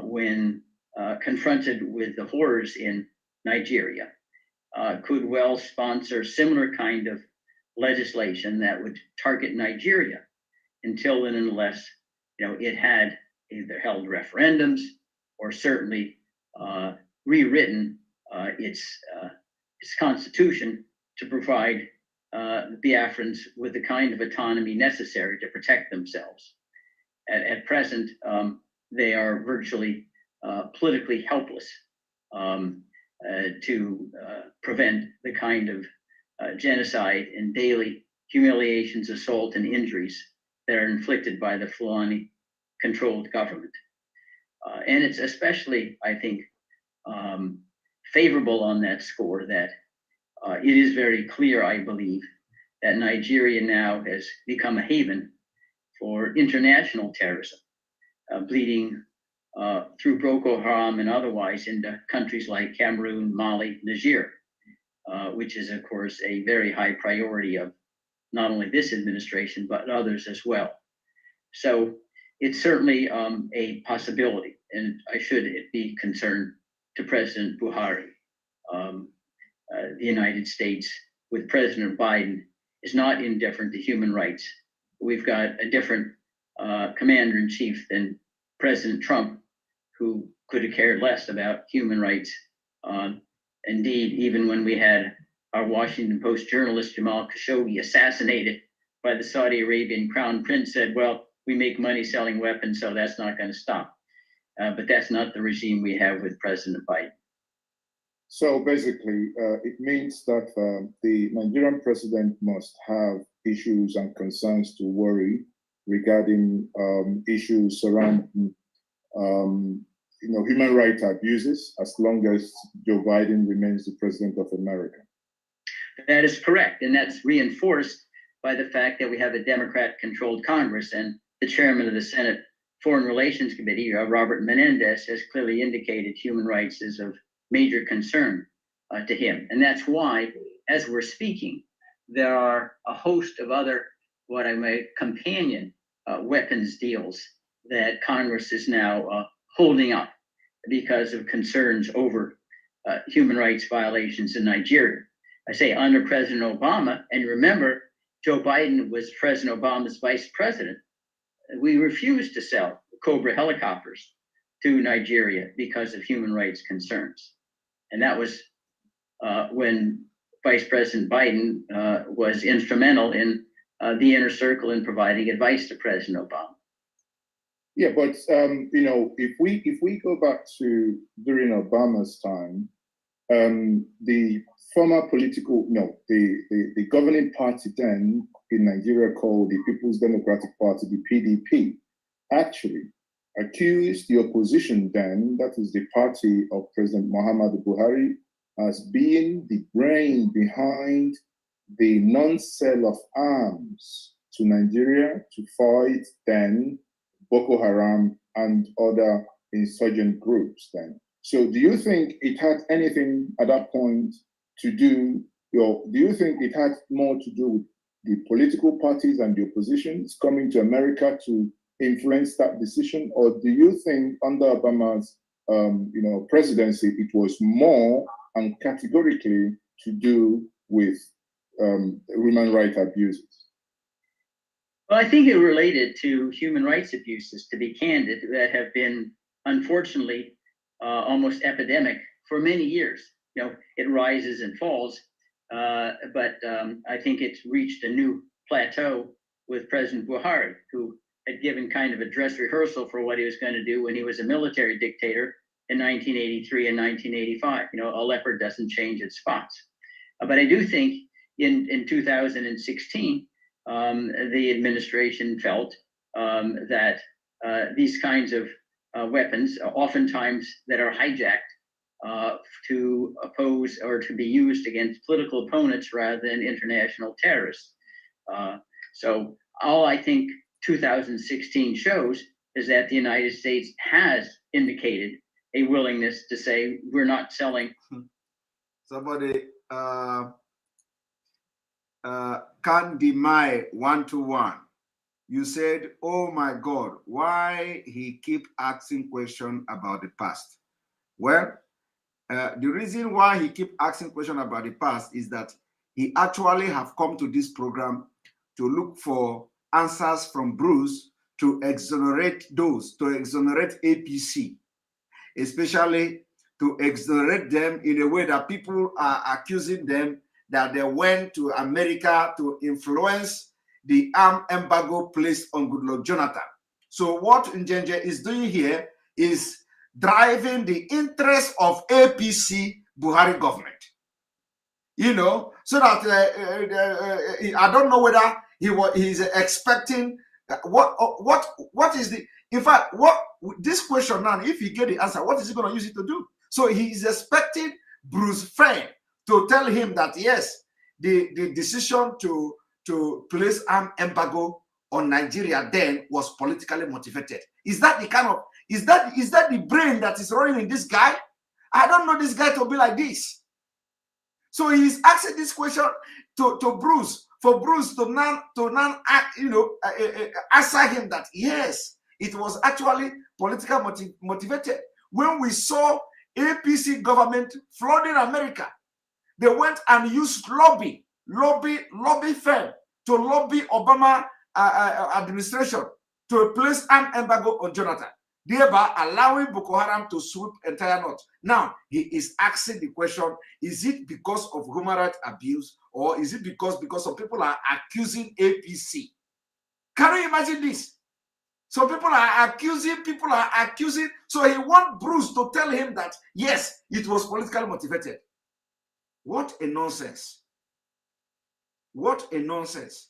when confronted with the horrors in Nigeria, could well sponsor similar kind of legislation that would target Nigeria until and unless it had either held referendums or certainly rewritten its constitution to provide Biafrans with the kind of autonomy necessary to protect themselves. At present, they are virtually politically helpless to prevent the kind of genocide and daily humiliations, assault, and injuries that are inflicted by the Fulani-controlled government. And it's especially, I think, favorable on that score that it is very clear, I believe, that Nigeria now has become a haven for international terrorism, bleeding through Boko Haram and otherwise into countries like Cameroon, Mali, Niger, which is, of course, a very high priority of not only this administration, but others as well. So it's certainly a possibility, and I should be concerned to President Buhari. The United States, with President Biden, is not indifferent to human rights. We've got a different commander-in-chief than President Trump, who could have cared less about human rights. Indeed, even when we had our Washington Post journalist Jamal Khashoggi assassinated by the Saudi Arabian crown prince, said, well, we make money selling weapons, so that's not going to stop. But that's not the regime we have with President Biden. So basically, it means that the Nigerian president must have issues and concerns to worry regarding issues surrounding human rights abuses, as long as Joe Biden remains the president of America. That is correct, and that's reinforced by the fact that we have a Democrat-controlled Congress, and the chairman of the Senate Foreign Relations Committee, Robert Menendez, has clearly indicated human rights is of major concern to him. And that's why, as we're speaking, there are a host of other, what I might companion weapons deals that Congress is now holding up because of concerns over human rights violations in Nigeria. I say under President Obama, and remember, Joe Biden was President Obama's vice president. We refused to sell Cobra helicopters to Nigeria because of human rights concerns. And that was when Vice President Biden was instrumental in the inner circle in providing advice to President Obama. Yeah, but if we go back to during Obama's time, the former the governing party then in Nigeria, called the People's Democratic Party, the PDP, actually accused the opposition then, that is the party of President Muhammadu Buhari, as being the brain behind the non-sale of arms to Nigeria to fight then Boko Haram and other insurgent groups then. So do you think it had anything at that point to do, do you think it had more to do with the political parties and the oppositions coming to America to influence that decision? Or do you think under Obama's presidency, it was more and categorically to do with human rights abuses? Well, I think it related to human rights abuses, to be candid, that have been, unfortunately, almost epidemic for many years. It rises and falls, but I think it's reached a new plateau with President Buhari, who had given kind of a dress rehearsal for what he was going to do when he was a military dictator in 1983 and 1985. A leopard doesn't change its spots. But I do think in 2016, the administration felt that these kinds of weapons, oftentimes that are hijacked to oppose or to be used against political opponents rather than international terrorists. So all I think 2016 shows is that the United States has indicated a willingness to say we're not selling. Somebody Candy Mai 121. You said, oh my God, why he keep asking questions about the past? Well, the reason why he keep asking questions about the past is that he actually have come to this program to look for answers from Bruce to exonerate those, to exonerate APC, especially to exonerate them in a way that people are accusing them that they went to America to influence the arm embargo placed on Goodluck Jonathan. So what Njenje is doing here is driving the interest of APC Buhari government. You know, so that I don't know whether he's expecting what is the, in fact, what this question now, if he get the answer, what is he going to use it to do? So he is expecting Bruce Fein to tell him that yes, the decision to place arm embargo on Nigeria then was politically motivated. Is that the kind of, is that the brain that is running in this guy? I don't know this guy to be like this. So he's asking this question to Bruce, for Bruce to now act, you know, answer him that yes, it was actually politically motivated. When we saw APC government flooding America, they went and used lobby firm to lobby Obama administration to place an embargo on Jonathan, thereby allowing Boko Haram to sweep entire north. Now, he is asking the question, is it because of human rights abuse, or is it because some people are accusing APC? Can you imagine this? So people are accusing, so he wants Bruce to tell him that, yes, it was politically motivated. What a nonsense. What a nonsense.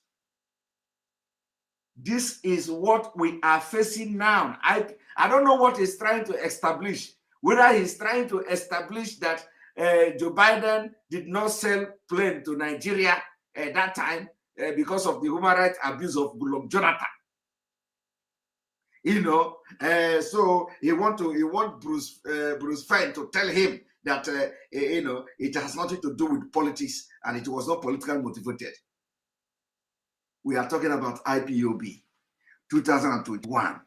This is what we are facing now. I don't know what he's trying to establish. Whether he's trying to establish that Joe Biden did not sell plane to Nigeria at that time because of the human rights abuse of Goodluck Jonathan. You know, so he want Bruce Fein to tell him that you know, it has nothing to do with politics and it was not politically motivated. We are talking about IPOB 2021.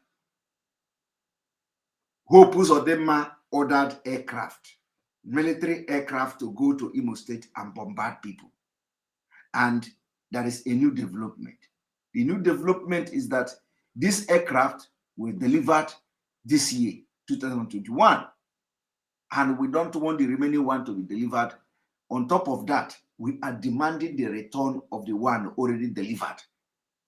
Hope Uzodinma ordered aircraft, military aircraft, to go to Imo State and bombard people. And there is a new development. The new development is that this aircraft were delivered this year, 2021. And we don't want the remaining one to be delivered. On top of that, we are demanding the return of the one already delivered.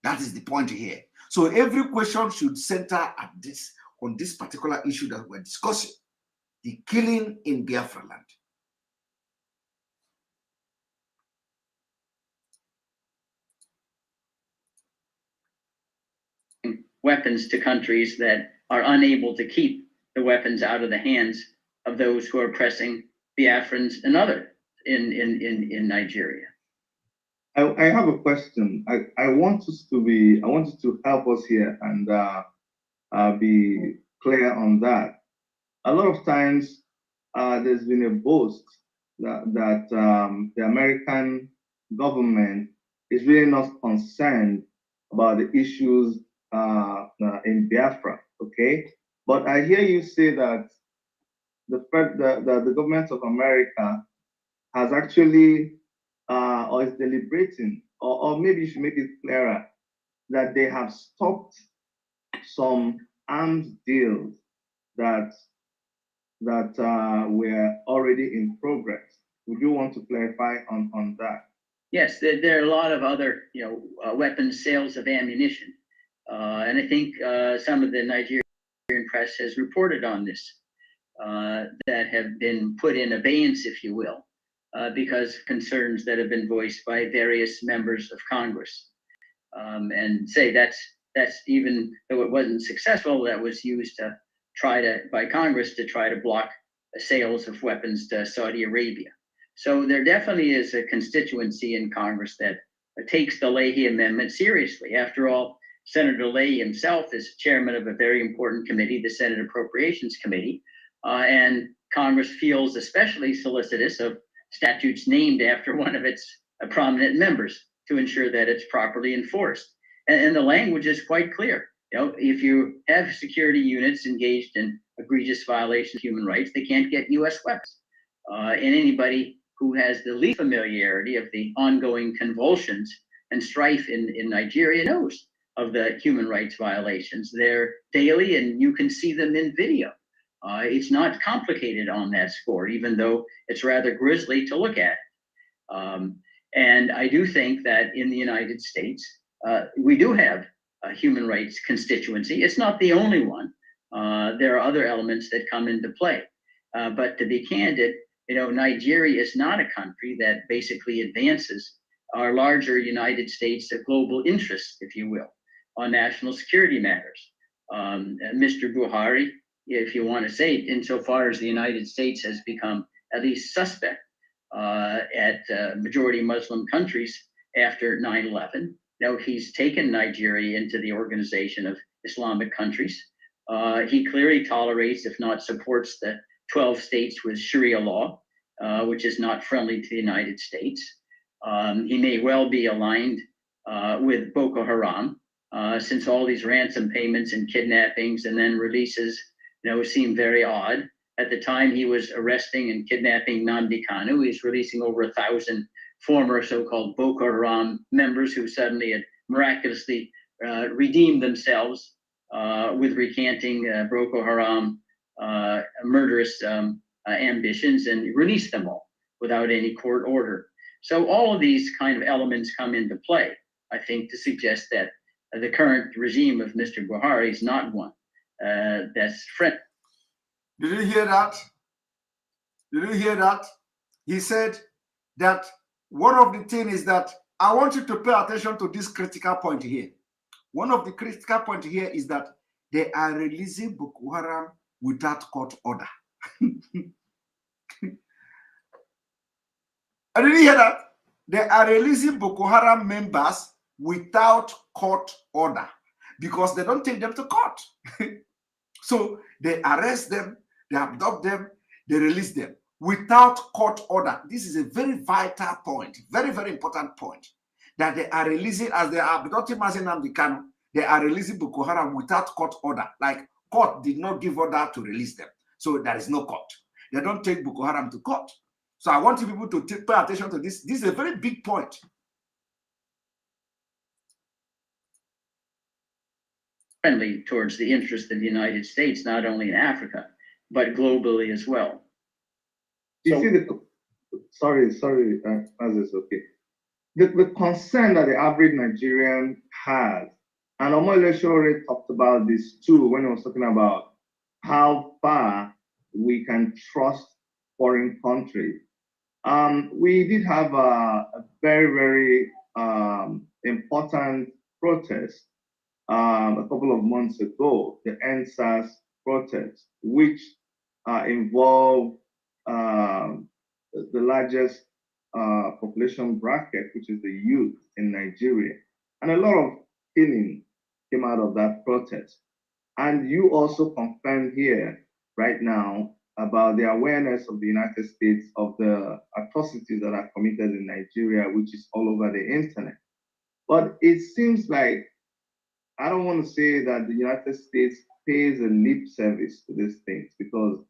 That is the point here. So every question should center at this, on this particular issue that we're discussing, the killing in Biafra land. Weapons to countries that are unable to keep the weapons out of the hands of those who are oppressing Biafrans and other in Nigeria. I have a question. I want you to help us here and be clear on that. A lot of times there's been a boast that the American government is really not concerned about the issues in Biafra, okay? But I hear you say that the government of America has actually, or is deliberating, or maybe you should make it clearer, that they have stopped some arms deals that were already in progress. Would you want to clarify on that? Yes, there are a lot of other, weapons sales of ammunition, and I think some of the Nigerian press has reported on this, that have been put in abeyance, if you will, because concerns that have been voiced by various members of Congress, and say that's even though it wasn't successful, that was used to by Congress to try to block sales of weapons to Saudi Arabia. So there definitely is a constituency in Congress that takes the Leahy Amendment seriously. After all, Senator Leahy himself is chairman of a very important committee, the Senate Appropriations Committee, and Congress feels especially solicitous of statutes named after one of its prominent members to ensure that it's properly enforced. And the language is quite clear. If you have security units engaged in egregious violations of human rights, they can't get U.S. weapons. And anybody who has the least familiarity of the ongoing convulsions and strife in Nigeria knows of the human rights violations. They're daily, and you can see them in video. It's not complicated on that score, even though it's rather grisly to look at. And I do think that in the United States, we do have a human rights constituency. It's not the only one. There are other elements that come into play. But to be candid, Nigeria is not a country that basically advances our larger United States global interests, if you will, on national security matters. Mr. Buhari, if you want to say it, insofar as the United States has become at least suspect at majority Muslim countries after 9/11. Now he's taken Nigeria into the Organization of Islamic Countries. He clearly tolerates, if not supports, the 12 states with Sharia law, which is not friendly to the United States. He may well be aligned with Boko Haram, since all these ransom payments and kidnappings and then releases, seem very odd. At the time he was arresting and kidnapping Nnamdi Kanu, he's releasing over 1,000 former so-called Boko Haram members who suddenly had miraculously redeemed themselves with recanting Boko Haram murderous ambitions and released them all without any court order. So all of these kind of elements come into play, I think, to suggest that the current regime of Mr. Buhari is not one that's friendly. Did you hear that? Did you hear that? He said that one of the things is that I want you to pay attention to this critical point here. One of the critical points here is that they are releasing Boko Haram without court order. I didn't hear that. They are releasing Boko Haram members without court order because they don't take them to court. So they arrest them, they abduct them, they release them without court order. This is a very vital point, very, very important point, that they are releasing, as they are abducting MAZI Nnamdi Kanu, they are releasing Boko Haram without court order. Like court did not give order to release them. So there is no court. They don't take Boko Haram to court. So I want people to pay attention to this. This is a very big point. Friendly towards the interest of the United States, not only in Africa, but globally as well. You see sorry, Moses, okay. The concern that the average Nigerian has, and Omolesho already talked about this too when he was talking about how far we can trust foreign countries. We did have a very, very important protest a couple of months ago, the NSAS protest, which involved the largest population bracket, which is the youth in Nigeria. And a lot of killing came out of that protest. And you also confirmed here right now about the awareness of the United States of the atrocities that are committed in Nigeria, which is all over the internet. But it seems like, I don't want to say that the United States pays a lip service to these things, because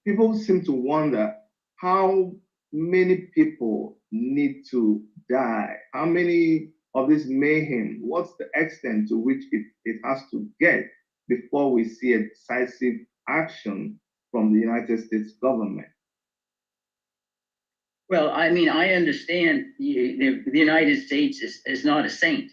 people seem to wonder how many people need to die, how many of this mayhem, what's the extent to which it has to get before we see a decisive action from the United States government. Well, I mean, I understand the United States is not a saint.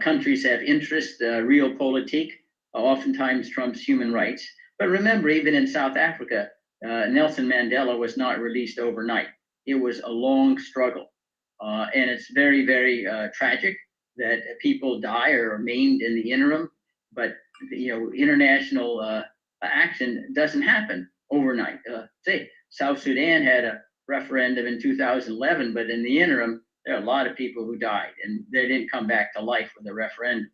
Countries have interest, realpolitik, oftentimes trumps human rights. But remember, even in South Africa, Nelson Mandela was not released overnight. It was a long struggle. And it's very, very tragic that people die or are maimed in the interim. But, international action doesn't happen overnight. Say, South Sudan had a referendum in 2011, but in the interim, there are a lot of people who died and they didn't come back to life with the referendum.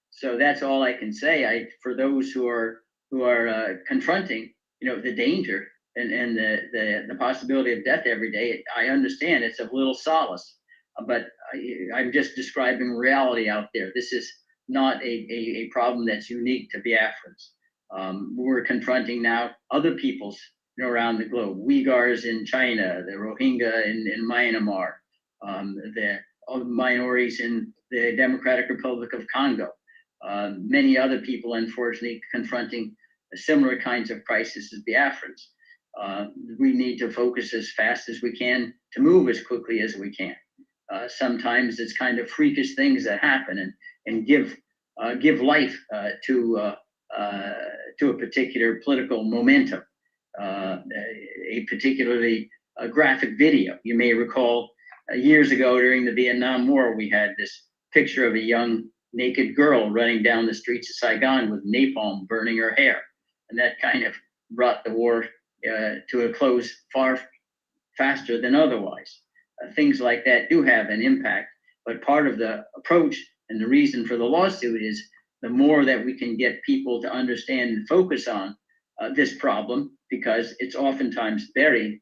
So that's all I can say. For those who are confronting, the danger and the possibility of death every day, I understand it's of little solace. But I'm just describing reality out there. This is not a problem that's unique to Biafrans. We're confronting now other people's around the globe. Uyghurs in China, the Rohingya in Myanmar, the minorities in the Democratic Republic of Congo, many other people, unfortunately, confronting similar kinds of crises as Biafrans. We need to focus as fast as we can to move as quickly as we can. Sometimes it's kind of freakish things that happen and give life to a particular political momentum, a particularly graphic video. You may recall years ago during the Vietnam War, we had this picture of a young naked girl running down the streets of Saigon with napalm burning her hair. And that kind of brought the war to a close far faster than otherwise. Things like that do have an impact, but part of the approach and the reason for the lawsuit is the more that we can get people to understand and focus on this problem, because it's oftentimes buried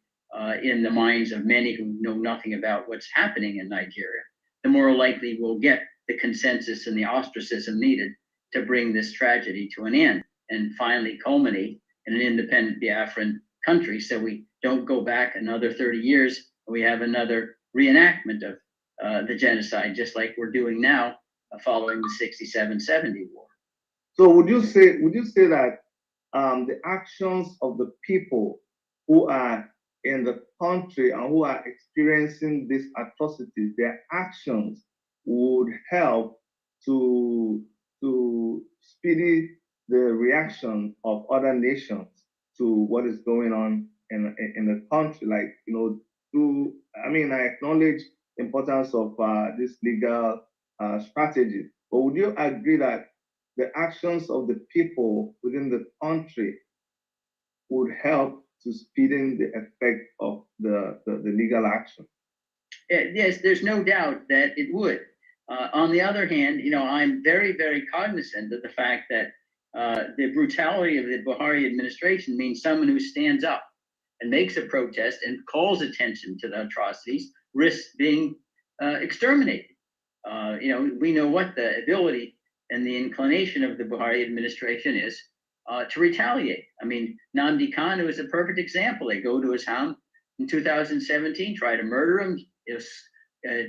in the minds of many who know nothing about what's happening in Nigeria, the more likely we'll get the consensus and the ostracism needed to bring this tragedy to an end and finally culminate in an independent Biafran country, so we don't go back another 30 years and we have another reenactment of the genocide, just like we're doing now following the 67-70 war. So would you say that the actions of the people who are in the country and who are experiencing these atrocities, their actions would help to speedy the reaction of other nations to what is going on in the country? Like, I acknowledge the importance of this legal strategy, but would you agree that the actions of the people within the country would help to speeding the effect of the legal action? Yes, there's no doubt that it would. On the other hand, I'm very, very cognizant of the fact that the brutality of the Buhari administration means someone who stands up and makes a protest and calls attention to the atrocities risks being exterminated. We know what the ability and the inclination of the Buhari administration is to retaliate. I mean, Nnamdi Kanu is a perfect example. They go to his home in 2017, try to murder him,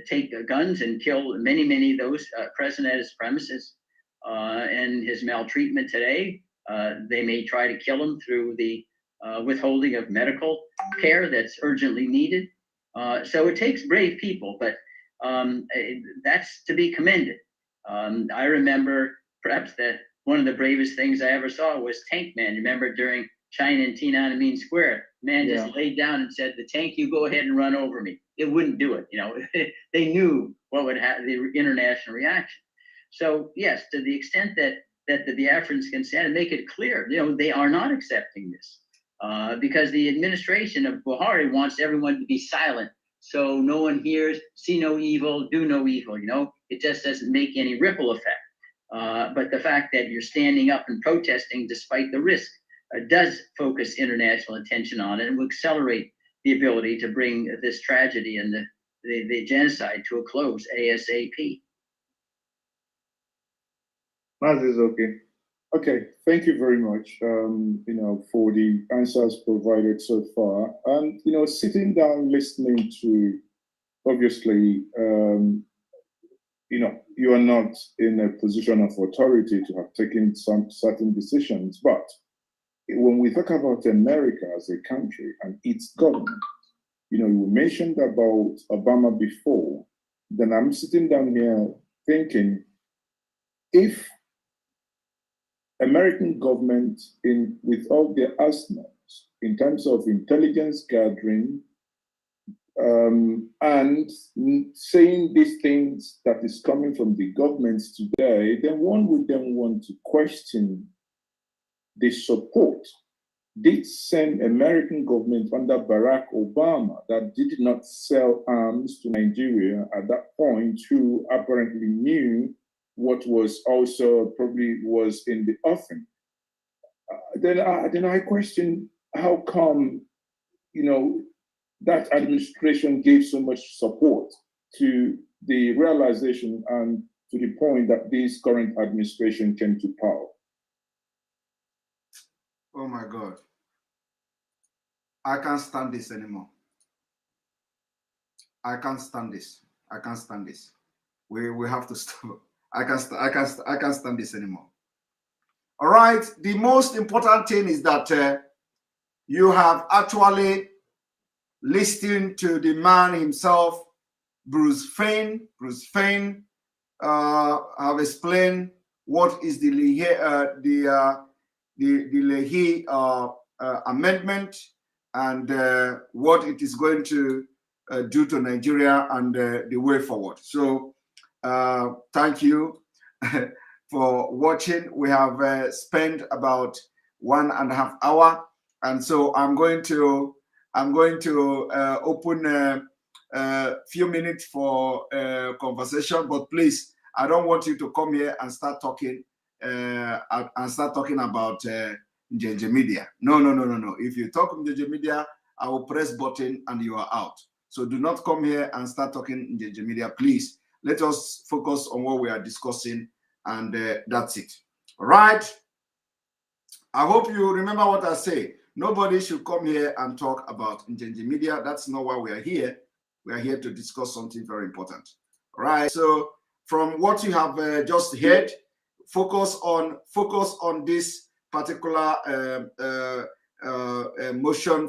take guns and kill many, many of those present at his premises. And his maltreatment today, they may try to kill him through the withholding of medical care that's urgently needed. So it takes brave people, but that's to be commended. I remember perhaps that one of the bravest things I ever saw was Tank Man. Remember during China and Tiananmen Square, man just laid down and said, "The tank, you go ahead and run over me." It wouldn't do it. They knew what would have the international reaction. So yes, to the extent that the Biafrans can stand and make it clear, they are not accepting this because the administration of Buhari wants everyone to be silent. So no one hears, see no evil, do no evil. It just doesn't make any ripple effect. But the fact that you're standing up and protesting despite the risk does focus international attention on it and will accelerate the ability to bring this tragedy and the genocide to a close ASAP. MAZI is okay. Okay, thank you very much, for the answers provided so far. And, sitting down, listening to, obviously, you are not in a position of authority to have taken some certain decisions. But when we talk about America as a country and its government, you mentioned about Obama before, then I'm sitting down here thinking, if American government, with all their arsenals in terms of intelligence gathering and saying these things that is coming from the governments today, then one would then want to question the support did send American government under Barack Obama that did not sell arms to Nigeria at that point, who apparently knew what was also probably was in the offing. Then I question how come, that administration gave so much support to the realization and to the point that this current administration came to power. Oh my God. I can't stand this anymore. I can't stand this. I can't stand this. We have to stop. I can't stand this anymore. All right. The most important thing is that you have actually listened to the man himself, Bruce Fein. Bruce Fein have explained what is the Leahy amendment and what it is going to do to Nigeria and the way forward. So thank you for watching. We have spent about 1.5 hours, and so I'm going to open a few minutes for conversation. But please, I don't want you to come here and start talking about JJ Media. No. If you talk JJ Media, I will press button and you are out. So do not come here and start talking JJ Media, please. Let us focus on what we are discussing, and that's it. All right. I hope you remember what I say. Nobody should come here and talk about JJ Media. That's not why we are here. We are here to discuss something very important. All right. So from what you have just heard, focus on this particular motion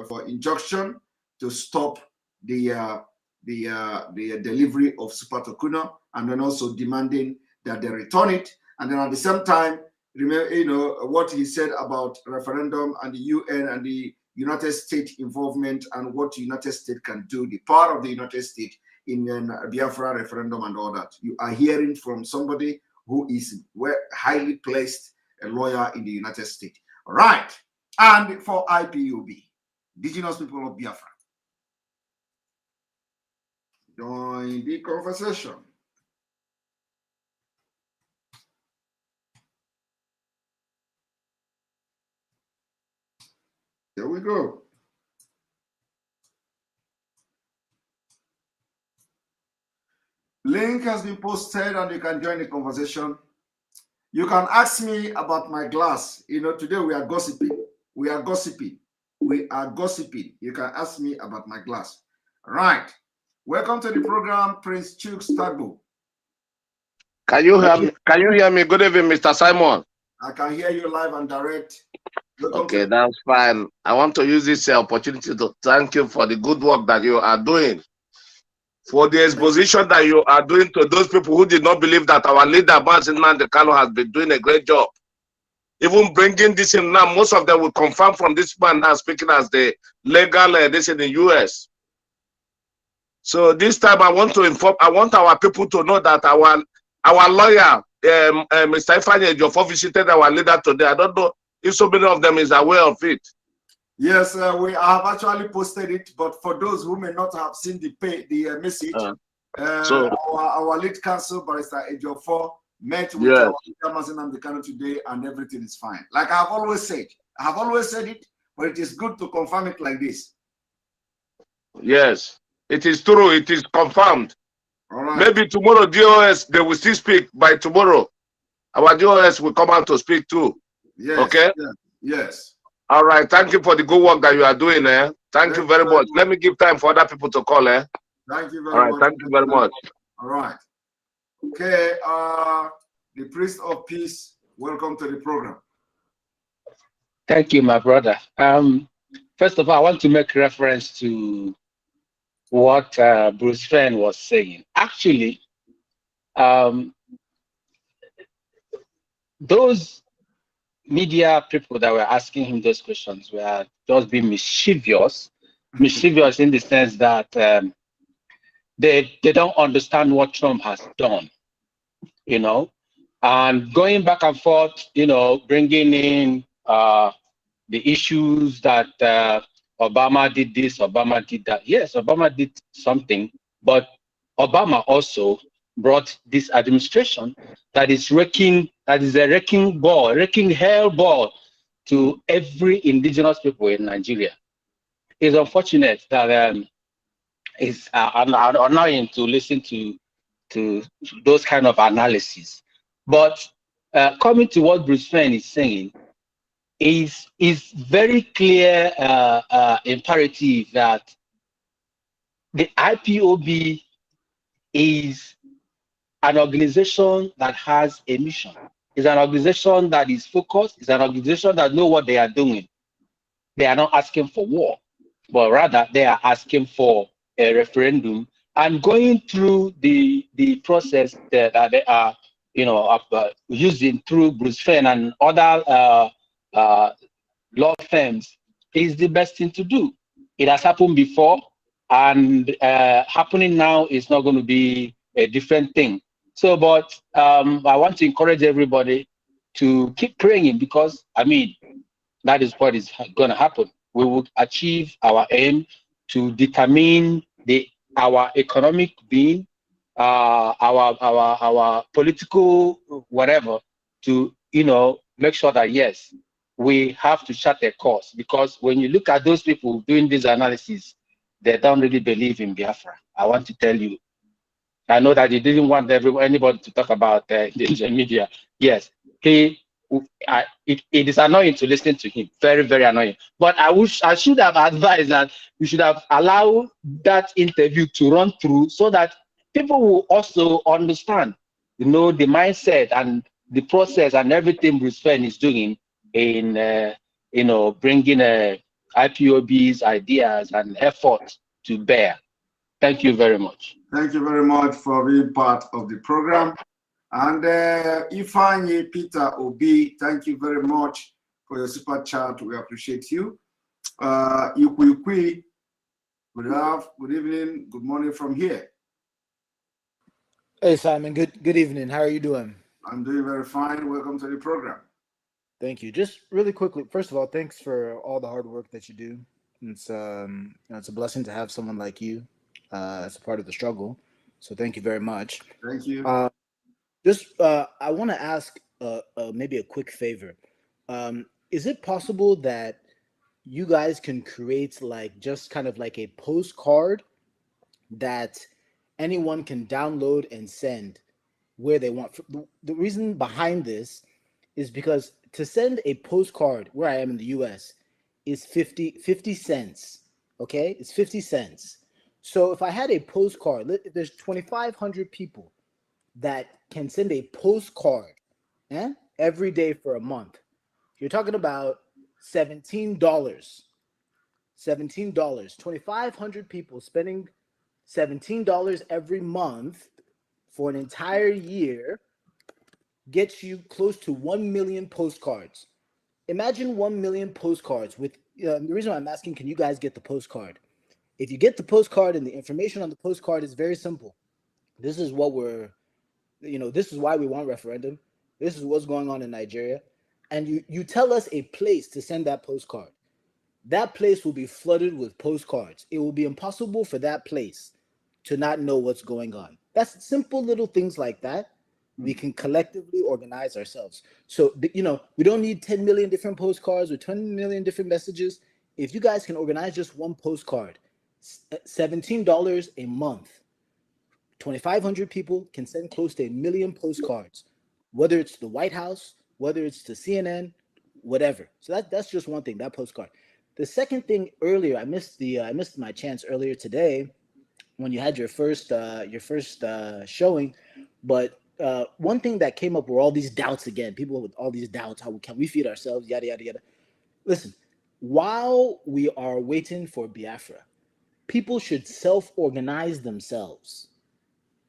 for injunction to stop the delivery of Super Tucano, and then also demanding that they return it. And then at the same time, remember, what he said about referendum and the UN and the United States involvement and what the United States can do, the power of the United States in Biafra referendum and all that. You are hearing from somebody who is highly placed, a lawyer in the United States. All right. And for IPOB, indigenous people of Biafra, join the conversation. Here we go. Link has been posted and you can join the conversation. You can ask me about my glass. Today we are gossiping. We are gossiping. You can ask me about my glass. All right. Welcome to the program, Prince Chooks Tagbo. Can you hear me? Can you hear me? Good evening, Mr. Simon. I can hear you live and direct. Okay, that's fine. I want to use this opportunity to thank you for the good work that you are doing, for the exposition that you are doing to those people who did not believe that our leader, MAZI Nnamdi Kanu, has been doing a great job. Even bringing this in now, most of them will confirm from this man now speaking as the legal this in the US. So this time I want to inform, I want our people to know that our lawyer, Mr. Ifeanyi Ejiofor, visited our leader today. I don't know if so many of them is aware of it. Yes, we have actually posted it, but for those who may not have seen the message, so our lead counsel, Barrister Ejiofor, met with our leader, MAZI Nnamdi Kanu, today, and everything is fine. Like I have always said it, but it is good to confirm it like this. Yes, it is true. It is confirmed. All right. Maybe tomorrow, DOS, they will still speak. By tomorrow, our DOS will come out to speak too. Yes. Okay? Yes. All right. Thank you for the good work that you are doing. Thank you very much. Let me give time for other people to call. Thank you very much. Thank you very much. All right. Okay. The priest of peace, welcome to the program. Thank you, my brother. First of all, I want to make reference to what Bruce Fein was saying. Actually, those media people that were asking him those questions were just being mischievous in the sense that they don't understand what Trump has done, and going back and forth, bringing in the issues that Obama did this, Obama did that. Yes, Obama did something, but Obama also brought this administration that is a wrecking hell ball to every indigenous people in Nigeria. It's unfortunate that it's annoying to listen to those kind of analysis. But coming to what Bruce Fein is saying, is very clear imperative that the IPOB is an organization that has a mission. It's an organization that is focused. It's an organization that know what they are doing. They are not asking for war, but rather they are asking for a referendum and going through the process that they are, using through Bruce Fein and other law firms is the best thing to do. It has happened before, and happening now is not going to be a different thing. So, but I want to encourage everybody to keep praying, because I mean, that is what is going to happen. We will achieve our aim to determine our economic being, our political whatever, to make sure that yes, we have to chart a course. Because when you look at those people doing this analysis, they don't really believe in Biafra. I want to tell you. I know that he didn't want anybody to talk about the media. Yes, it is annoying to listen to him. Very, very annoying. But I should have advised that you should have allowed that interview to run through, so that people will also understand, the mindset and the process and everything Bruce Fein is doing in, bringing IPOB's ideas and effort to bear. Thank you very much. Thank you very much for being part of the program. And Ifeanyi Peter Obi, thank you very much for your super chat. We appreciate you. Ikwi, good evening, good morning from here. Hey Simon, good evening. How are you doing? I'm doing very fine. Welcome to the program. Thank you. Just really quickly, first of all, thanks for all the hard work that you do. It's it's a blessing to have someone like you as a part of the struggle. So thank you very much. Thank you. I want to ask maybe a quick favor. Is it possible that you guys can create just kind of like a postcard that anyone can download and send where they want? The reason behind this is because to send a postcard where I am in the US is 50 cents. Okay, it's 50 cents. So if I had a postcard, there's 2,500 people that can send a postcard every day for a month. You're talking about $17. $17. 2,500 people spending $17 every month for an entire year gets you close to 1 million postcards. Imagine 1 million postcards with the reason why I'm asking, can you guys get the postcard? If you get the postcard and the information on the postcard is very simple. This is what this is why we want referendum. This is what's going on in Nigeria. And you tell us a place to send that postcard. That place will be flooded with postcards. It will be impossible for that place to not know what's going on. That's simple little things like that. We can collectively organize ourselves. So, we don't need 10 million different postcards or 20 million different messages. If you guys can organize just one postcard, $17 a month, 2,500 people can send close to 1 million postcards, whether it's to the White House, whether it's to CNN, whatever. So that's just one thing, that postcard. The second thing, earlier, I missed my chance earlier today when you had your first showing, but one thing that came up were all these doubts again. People with all these doubts. How can we feed ourselves? Yada yada yada. Listen, while we are waiting for Biafra, people should self-organize themselves,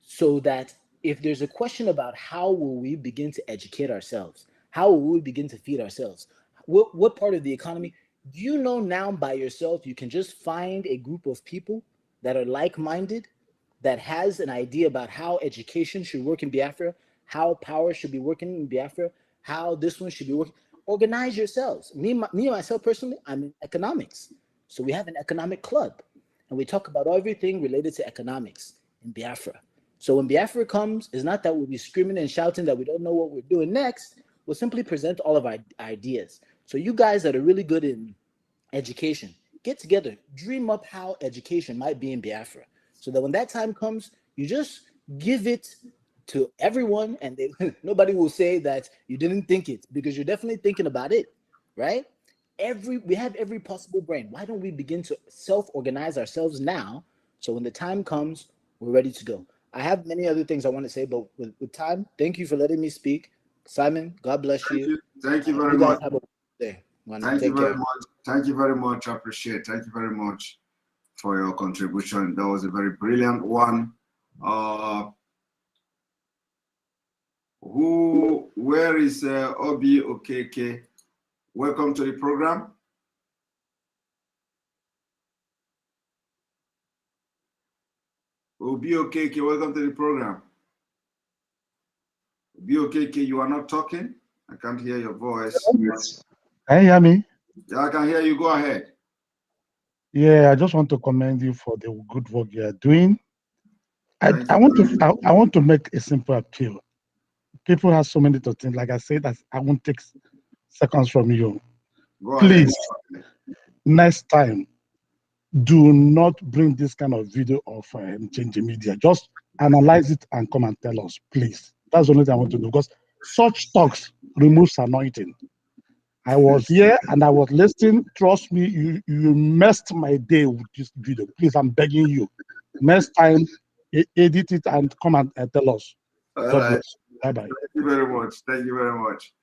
so that if there's a question about how will we begin to educate ourselves, how will we begin to feed ourselves, what part of the economy, do you know now by yourself you can just find a group of people that are like-minded, that has an idea about how education should work in Biafra, how power should be working in Biafra, how this one should be working. Organize yourselves. Me myself personally, I'm in economics. So we have an economic club, and we talk about everything related to economics in Biafra. So when Biafra comes, it's not that we'll be screaming and shouting that we don't know what we're doing next. We'll simply present all of our ideas. So you guys that are really good in education, get together, dream up how education might be in Biafra, so that when that time comes, you just give it to everyone, and nobody will say that you didn't think it, because you're definitely thinking about it. right? We have every possible brain. Why don't we begin to self-organize ourselves now, so when the time comes, we're ready to go? I have many other things I want to say, but with time, thank you for letting me speak. Simon, God bless you. Thank you very You guys much. have a day. Thank you Take very care. much. Thank you very much. I appreciate. Thank you very much for your contribution. That was a very brilliant one. Where is Obi Okeke? Welcome to the program. Obi Okeke, welcome to the program. Obi Okeke, you are not talking. I can't hear your voice. Can you hear me? Yeah, I can hear you. Go ahead. Yeah, I just want to commend you for the good work you are doing. I want to make a simple appeal. People have so many to think. Like I said, I won't take seconds from you. Go Please, ahead. next time, do not bring this kind of video of change media. Just analyze it and come and tell us, please. That's the only thing I want to do, because such talks removes anointing. I was here and I was listening. Trust me, you messed my day with this video. Please, I'm begging you. Next time, edit it and come and tell us. All God right. bless. Bye-bye. Thank you very much. Thank you very much.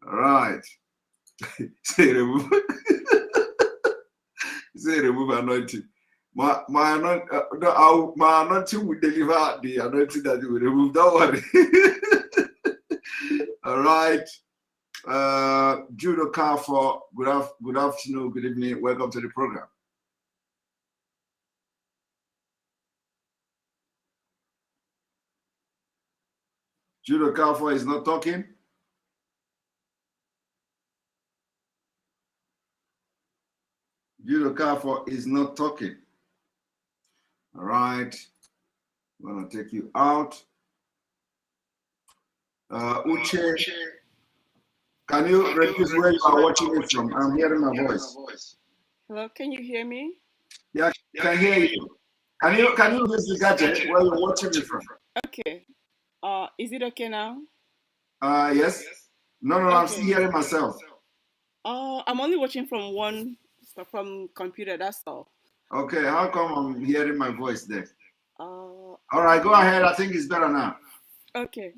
All right. Say remove. Say remove anointing. My anointing will deliver the anointing that you will remove. Don't worry. All right. Judo Carfor, good afternoon, good evening. Welcome to the program. Judo Carfor is not talking. Judo Carfor is not talking. All right. I'm going to take you out. Uche, can you repeat where you are watching it from? I'm hearing my voice. Hello, can you hear me? Yeah, I can hear you. Can you use the gadget where you're watching it from? Okay. Is it okay now? Yes. No, okay. I'm still hearing myself. I'm only watching from from computer, that's all. Okay, how come I'm hearing my voice there? All right, go ahead. I think it's better now. Okay.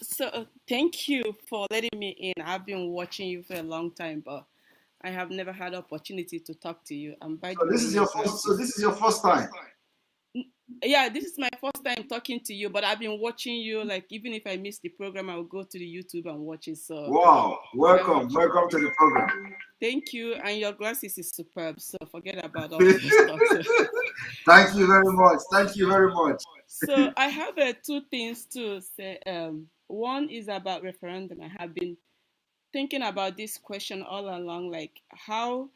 So thank you for letting me in. I've been watching you for a long time, but I have never had opportunity to talk to you. And by the way, this is your first time. Yeah, this is my first time talking to you, but I've been watching you. Like, even if I miss the program, I'll go to the YouTube and watch it. So wow, welcome to the program. Thank you, and your glasses is superb. So forget about all of this stuff. So. Thank you very much. Thank you very much. So I have two things to say. One is about referendum. I have been thinking about this question all along, like how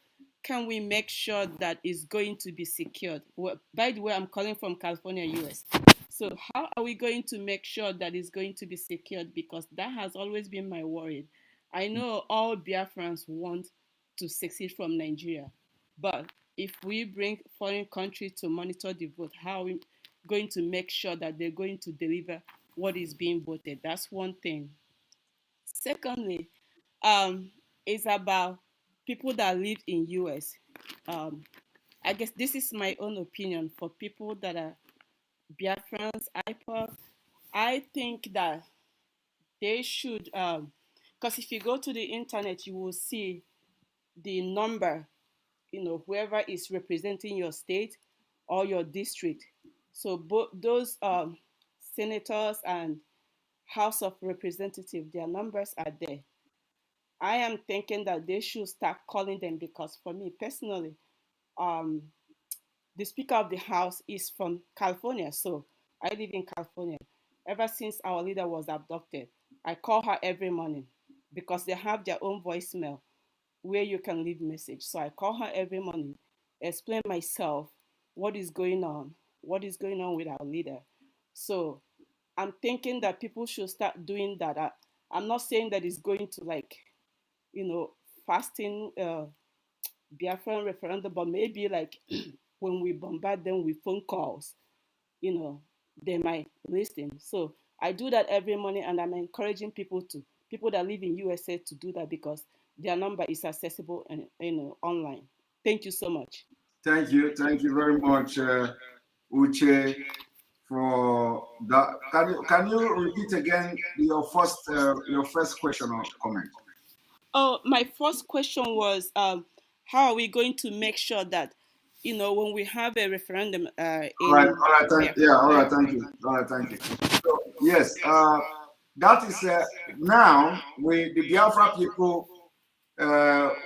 can we make sure that it's going to be secured? Well, by the way, I'm calling from California, US. So how are we going to make sure that it's going to be secured? Because that has always been my worry. I know all Biafrans want to secede from Nigeria, but if we bring foreign countries to monitor the vote, how are we going to make sure that they're going to deliver what is being voted? That's one thing. Secondly, is about people that live in US. I guess this is my own opinion. For people that are Biafrans, IPOB, I think that they should, because if you go to the internet, you will see the number, whoever is representing your state or your district. So both those senators and House of Representatives, their numbers are there. I am thinking that they should start calling them, because for me personally, the Speaker of the House is from California. So I live in California. Ever since our leader was abducted, I call her every morning because they have their own voicemail where you can leave message. So I call her every morning, explain myself, what is going on with our leader. So I'm thinking that people should start doing that. I'm not saying that it's going to fasting Biafran referendum, but maybe like when we bombard them with phone calls, they might listen. So I do that every morning, and I'm encouraging people people that live in USA to do that because their number is accessible and online. Thank you so much. Thank you very much, Uche, for that. Can you repeat again your first question or comment? Oh, my first question was, how are we going to make sure that, when we have a referendum All right, thank you. So, yes, that is now the Biafra people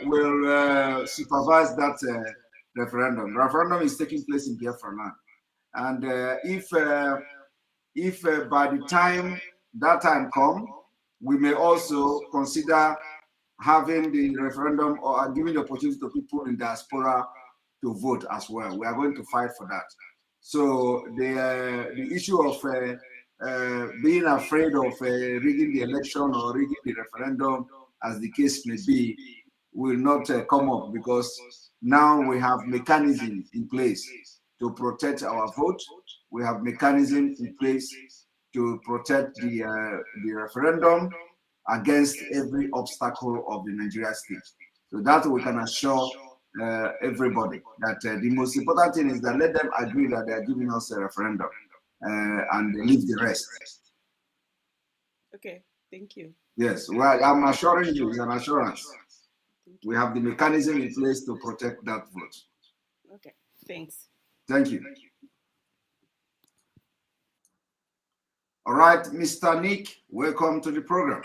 will supervise that referendum. Referendum is taking place in Biafra land, and if by the time that time comes, we may also consider having the referendum or giving the opportunity to people in diaspora to vote as well. We are going to fight for that. So the issue of being afraid of rigging the election or rigging the referendum, as the case may be, will not come up, because now we have mechanisms in place to protect our vote. We have mechanisms in place to protect the referendum against every obstacle of the Nigeria state. So that we can assure everybody that the most important thing is that let them agree that they are giving us a referendum and leave the rest. Okay, thank you. Yes, well, I'm assuring you, it's an assurance. We have the mechanism in place to protect that vote. Okay, thanks. Thank you. All right, Mr. Nick, welcome to the program.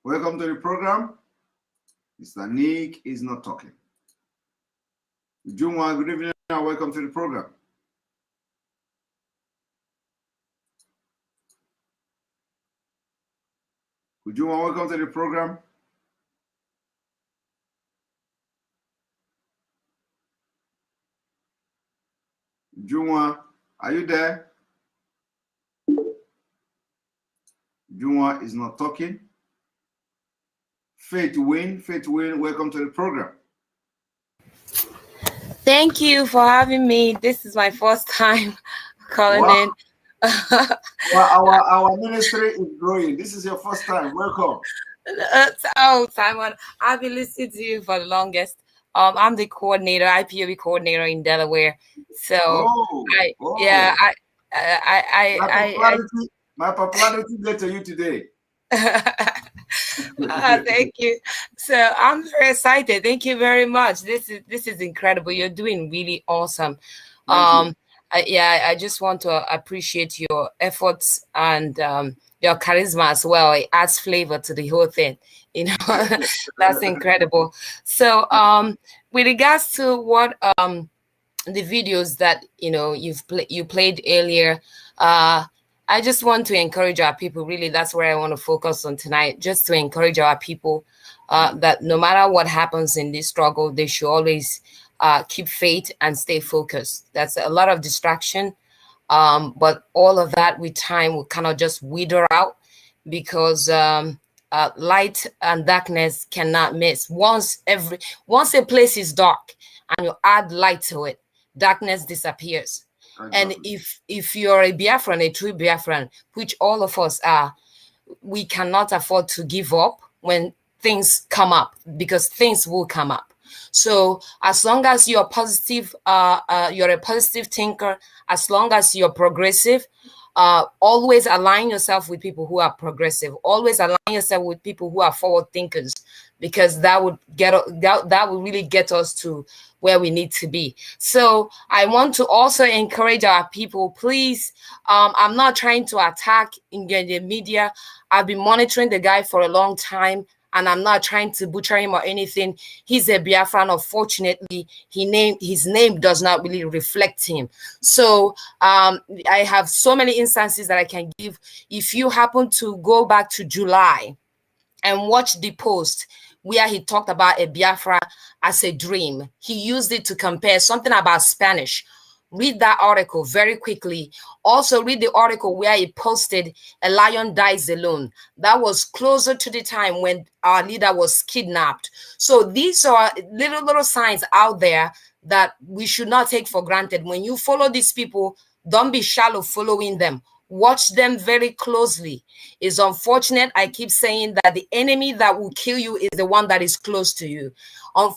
Welcome to the program. Mr. Nick is not talking. Ujunwa, good evening and welcome to the program. Ujunwa, welcome to the program. Ujunwa, are you there? Ujunwa is not talking. Faith Win, welcome to the program. Thank you for having me. This is my first time calling in. Well, our ministry is growing. This is your first time. Welcome. Oh, Simon, I've been listening to you for the longest. I'm the coordinator, IPOB coordinator in Delaware. So, my popularity get to you today. Thank you. So I'm very excited. Thank you very much. This is incredible. You're doing really awesome. I just want to appreciate your efforts and your charisma as well. It adds flavor to the whole thing. That's incredible. So with regards to what the videos that you played earlier, I just want to encourage our people. Really, that's where I want to focus on tonight, just to encourage our people that no matter what happens in this struggle, they should always keep faith and stay focused. That's a lot of distraction, but all of that with time will kind of just wither out, because light and darkness cannot miss. Once a place is dark and you add light to it, darkness disappears. And if you're a Biafran, a true Biafran, which all of us are, we cannot afford to give up when things come up, because things will come up. So as long as you're positive, you're a positive thinker, as long as you're progressive, always align yourself with people who are progressive. Always align yourself with people who are forward thinkers, because that would really get us to where we need to be. So I want to also encourage our people, please. I'm not trying to attack in the media. I've been monitoring the guy for a long time, and I'm not trying to butcher him or anything. He's a Biafran. Unfortunately, his name does not really reflect him. So I have so many instances that I can give. If you happen to go back to July and watch the post where he talked about a Biafra as a dream, he used it to compare something about Spanish. Read that article very quickly. Also read the article where he posted "A lion dies alone." That was closer to the time when our leader was kidnapped. So these are little signs out there that we should not take for granted. When you follow these people, Don't be shallow following them. Watch them very closely. It's unfortunate. I keep saying that the enemy that will kill you is the one that is close to you.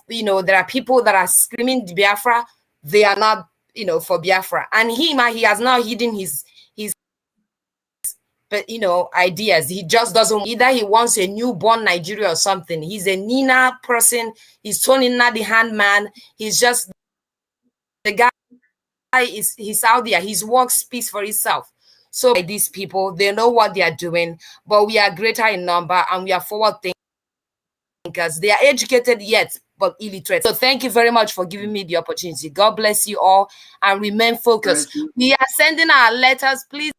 You know, there are people that are screaming Biafra. They are not, you know, for Biafra. And he has now hidden his but you know, ideas. He just doesn't, either he wants a newborn Nigeria or something. He's a Nina person. He's Tony Nina the handman. He's just the guy he's out there. His work speaks for itself. So these people, they know what they are doing, but we are greater in number and we are forward thinkers. They are educated yet, but illiterate. So thank you very much for giving me the opportunity. God bless you all and remain focused. We are sending our letters. Please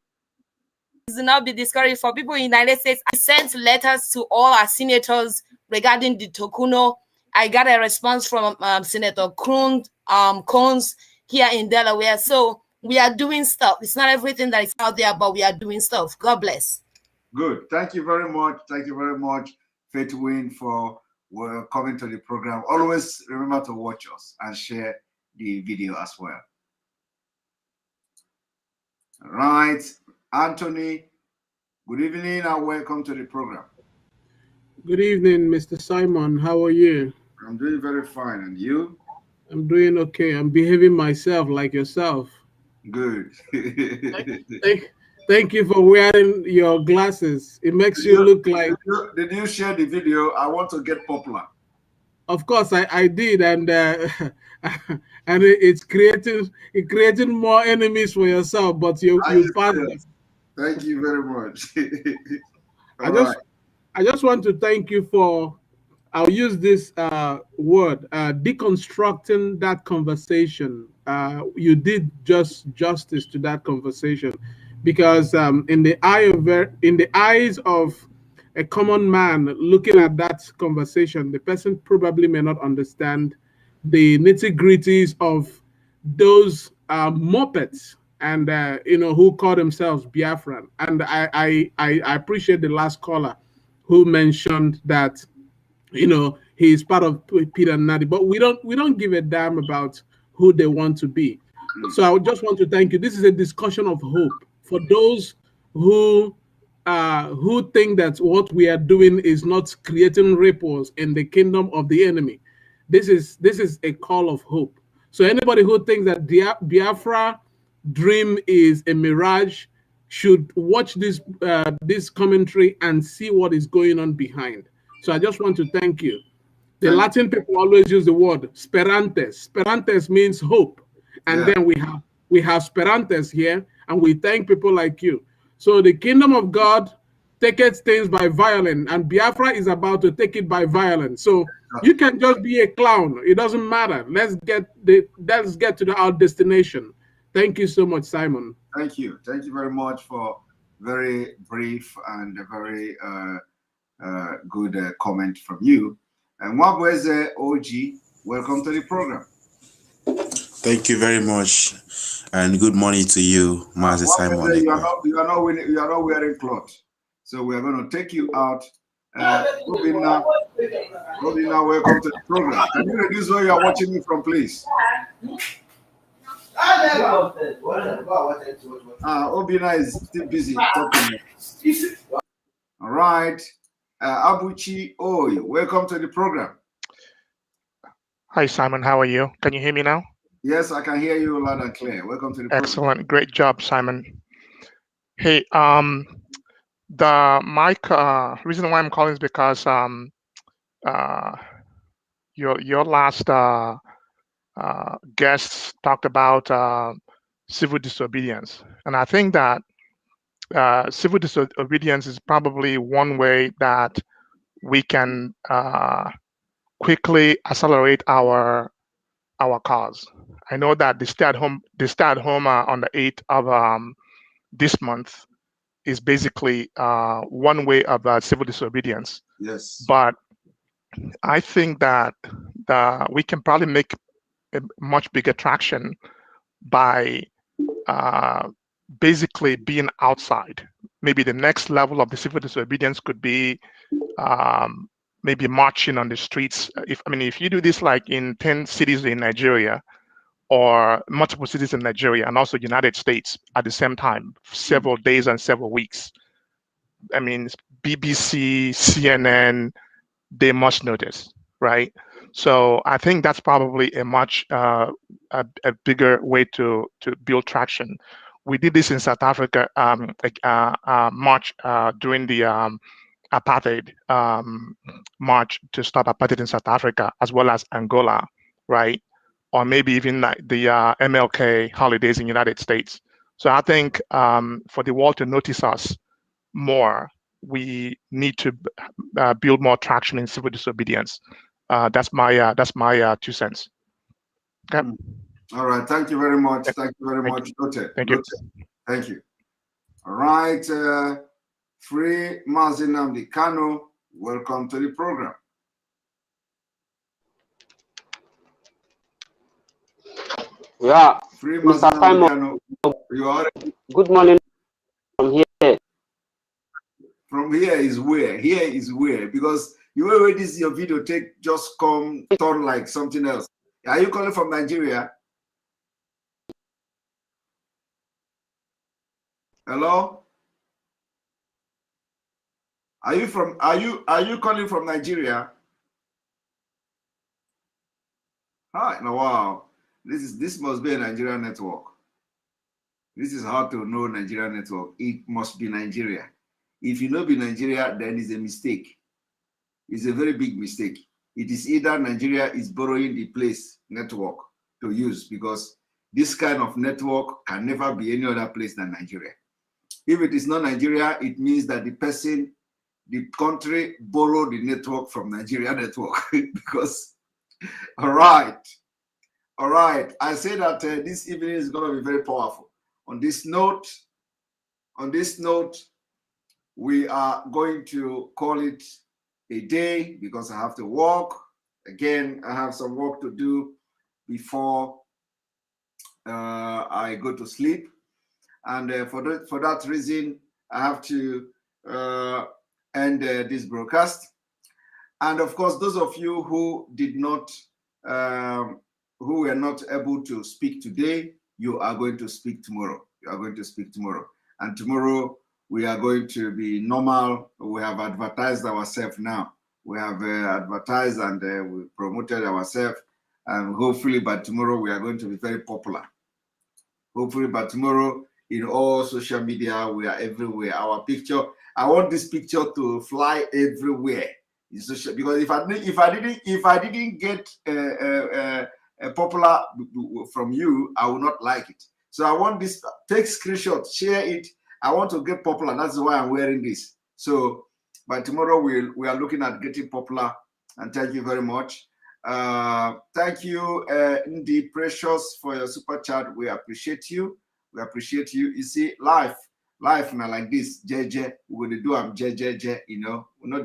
do not be discouraged. For people in the United States, I sent letters to all our senators regarding the Tokuno. I got a response from Senator Coons here in Delaware. So we are doing stuff. It's not everything that is out there, but we are doing stuff. God bless. Good. Thank you very much. Thank you very much, Faith Win, for coming to the program. Always remember to watch us and share the video as well. All right. Anthony, good evening and welcome to the program. Good evening, Mr. Simon. How are you? I'm doing very fine. And you? I'm doing okay. I'm behaving myself like yourself. Good. Thank you for wearing your glasses. It makes you look like... Did you share the video? I want to get popular. Of course, I did, and and it's creating more enemies for yourself. But you passed it. Thank you very much. I just want to thank you for, I'll use this word, deconstructing that conversation. You did justice to that conversation, because in the eyes of a common man looking at that conversation, the person probably may not understand the nitty-gritties of those mopeds and you know, who call themselves Biafran. And I appreciate the last caller who mentioned that, you know, he's part of Peter Nadi, but we don't give a damn about who they want to be. So I would just want to thank you. This is a discussion of hope for those who think that what we are doing is not creating ripples in the kingdom of the enemy. This is a call of hope. So anybody who thinks that Biafra dream is a mirage should watch this this commentary and see what is going on behind. So I just want to thank you. The Latin people always use the word sperantes. Sperantes means hope, and then we have sperantes here, and we thank people like you. So the kingdom of God taketh things by violence, and Biafra is about to take it by violence. So you can just be a clown. It doesn't matter. Let's get to our destination. Thank you so much, Simon. Thank you. Thank you very much for very brief and a very good comment from you. And Wabweze OG, welcome to the program. Thank you very much, and good morning to you, MAZI Simon. You are not wearing clothes, so we are going to take you out. Obina, welcome to the program. Can you reduce where you are watching me from, please? Obina is still busy talking. All right. Abuchi Oy, welcome to the program. Hi, Simon. How are you? Can you hear me now? Yes, I can hear you loud and clear. Welcome to the program. Excellent. Great job, Simon. Hey, the mic, reason why I'm calling is because your last guest talked about civil disobedience. And I think that civil disobedience is probably one way that we can quickly accelerate our cause. I know that the stay at home on the 8th of this month is basically one way of civil disobedience. Yes. But I think that we can probably make a much bigger traction by basically being outside. Maybe the next level of the civil disobedience could be maybe marching on the streets. If you do this like in 10 cities in Nigeria, or multiple cities in Nigeria and also United States at the same time, several days and several weeks. I mean, BBC, CNN, they must notice, right? So I think that's probably a much a bigger way to build traction. We did this in South Africa March during the apartheid march to stop apartheid in South Africa, as well as Angola, right? Or maybe even like the MLK holidays in the United States. So I think for the world to notice us more, we need to build more traction in civil disobedience. That's my 2 cents. Okay. All right. Thank you very much. Thank you very much. Noted. Thank you. Thank you. All right. Free MAZI Nnamdi Kanu, welcome to the program. Yeah. Free MAZI Nnamdi Kanu, you are. Good morning from here. From here is where? Here is where? Because you already see your video take just come turn like something else. Are you calling from Nigeria? Hello? Are you calling from Nigeria? Hi, no, wow. This must be a Nigerian network. This is how to know Nigerian network. It must be Nigeria. If you know be Nigeria, then it's a mistake. It's a very big mistake. It is either Nigeria is borrowing the place network to use, because this kind of network can never be any other place than Nigeria. If it is not Nigeria, it means that the country borrowed the network from Nigeria network. Because, all right. I say that this evening is going to be very powerful. On this note, we are going to call it a day because I have to work. Again, I have some work to do before I go to sleep. And for that reason, I have to end this broadcast. And of course, those of you who did not, who were not able to speak today, you are going to speak tomorrow. You are going to speak tomorrow. And tomorrow, we are going to be normal. We have advertised ourselves now. We have advertised and we promoted ourselves. And hopefully by tomorrow, we are going to be very popular. Hopefully by tomorrow, in all social media, we are everywhere. Our picture, I want this picture to fly everywhere. Because if I didn't get popular from you, I will not like it. So I want this. Take screenshot, share it. I want to get popular. That's why I'm wearing this. So by tomorrow, we are looking at getting popular. And thank you very much. Thank you, Ndi Precious, for your super chat. We appreciate you. We appreciate you. You see, life now like this. JJ, we're gonna do JJ. You know, we know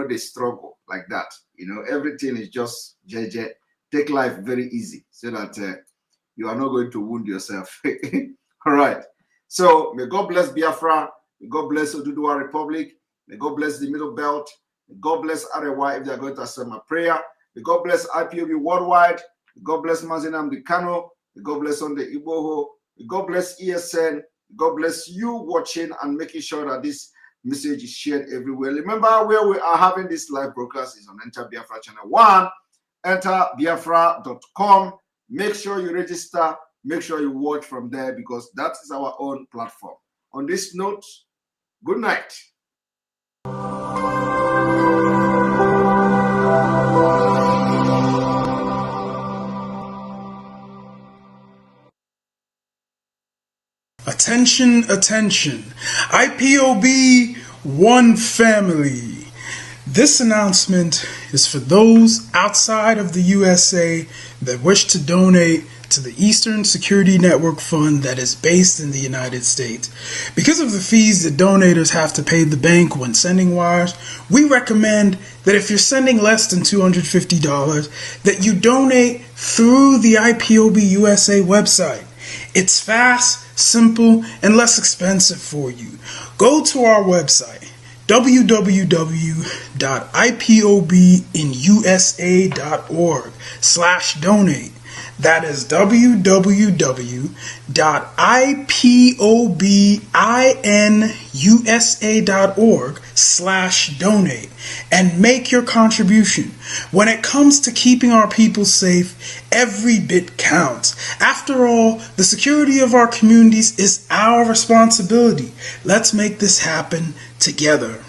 the struggle like that. You know, everything is just JJ. Take life very easy so that you are not going to wound yourself. All right. So may God bless Biafra. May God bless Oduduwa Republic. May God bless the Middle Belt. May God bless Arewa if they are going to accept my prayer. May God bless IPOB worldwide. May God bless MAZI Nnamdi Kanu. May God bless on the Igboho. May God bless ESN. May God bless you watching and making sure that this message is shared everywhere. Remember where we are having this live broadcast is on Enter Biafra Channel 1, enterbiafra.com. Make sure you register. Make sure you watch from there because that is our own platform. On this note, good night. Attention, attention. IPOB, one family. This announcement is for those outside of the USA that wish to donate to the Eastern Security Network Fund that is based in the United States. Because of the fees that donators have to pay the bank when sending wires, we recommend that if you're sending less than $250, that you donate through the IPOB USA website. It's fast, simple, and less expensive for you. Go to our website, www.ipobinusa.org/donate. That is www.ipobinUSA.org/donate and make your contribution. When it comes to keeping our people safe, every bit counts. After all, the security of our communities is our responsibility. Let's make this happen together.